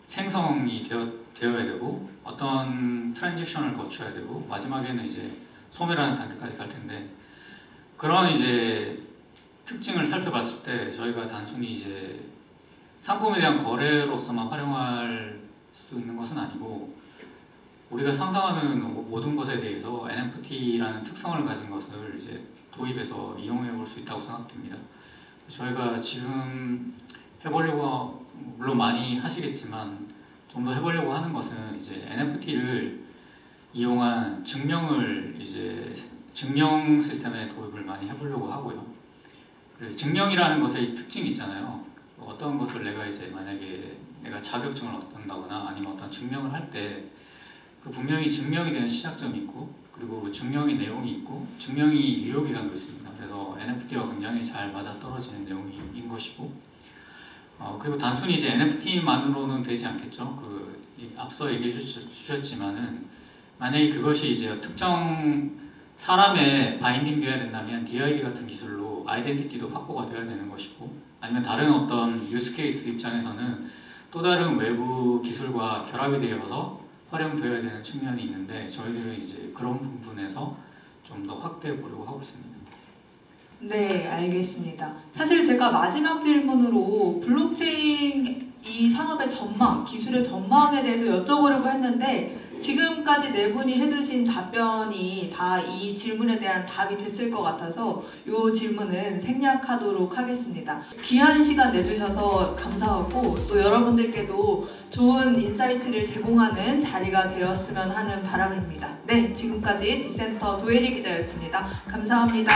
생성이 되어야 되고 어떤 트랜잭션을 거쳐야 되고 마지막에는 이제 소멸하는 단계까지 갈 텐데 그런 이제 특징을 살펴봤을 때 저희가 단순히 이제 상품에 대한 거래로서만 활용할 수 있는 것은 아니고 우리가 상상하는 모든 것에 대해서 NFT라는 특성을 가진 것을 이제 도입해서 이용해 볼 수 있다고 생각됩니다. 저희가 지금 해보려고 물론 많이 하시겠지만 좀 더 해보려고 하는 것은 이제 NFT를 이용한 증명 시스템의 도입을 많이 해보려고 하고요. 그래서 증명이라는 것의 특징이 있잖아요. 어떤 것을 만약에 내가 자격증을 얻는다거나 아니면 어떤 증명을 할 때 그 분명히 증명이 되는 시작점이 있고 그리고 증명의 내용이 있고 증명이 유효기간도 있습니다. 그래서 NFT와 굉장히 잘 맞아떨어지는 내용인 것이고 그리고 단순히 이제 NFT만으로는 되지 않겠죠. 앞서 얘기해 주셨지만은 만약에 그것이 이제 특정 사람에 바인딩 되어야 된다면 DID 같은 기술로 아이덴티티도 확보가 되어야 되는 것이고 아니면 다른 어떤 유스케이스 입장에서는 또 다른 외부 기술과 결합이 되어서 활용되어야 되는 측면이 있는데 저희들은 이제 그런 부분에서 좀 더 확대해 보려고 하고 있습니다. 네, 알겠습니다. 사실 제가 마지막 질문으로 블록체인 이 산업의 전망, 기술의 전망에 대해서 여쭤보려고 했는데 지금까지 네 분이 해주신 답변이 다 이 질문에 대한 답이 됐을 것 같아서 이 질문은 생략하도록 하겠습니다. 귀한 시간 내주셔서 감사하고 또 여러분들께도 좋은 인사이트를 제공하는 자리가 되었으면 하는 바람입니다. 네, 지금까지 디센터 도혜리 기자였습니다. 감사합니다.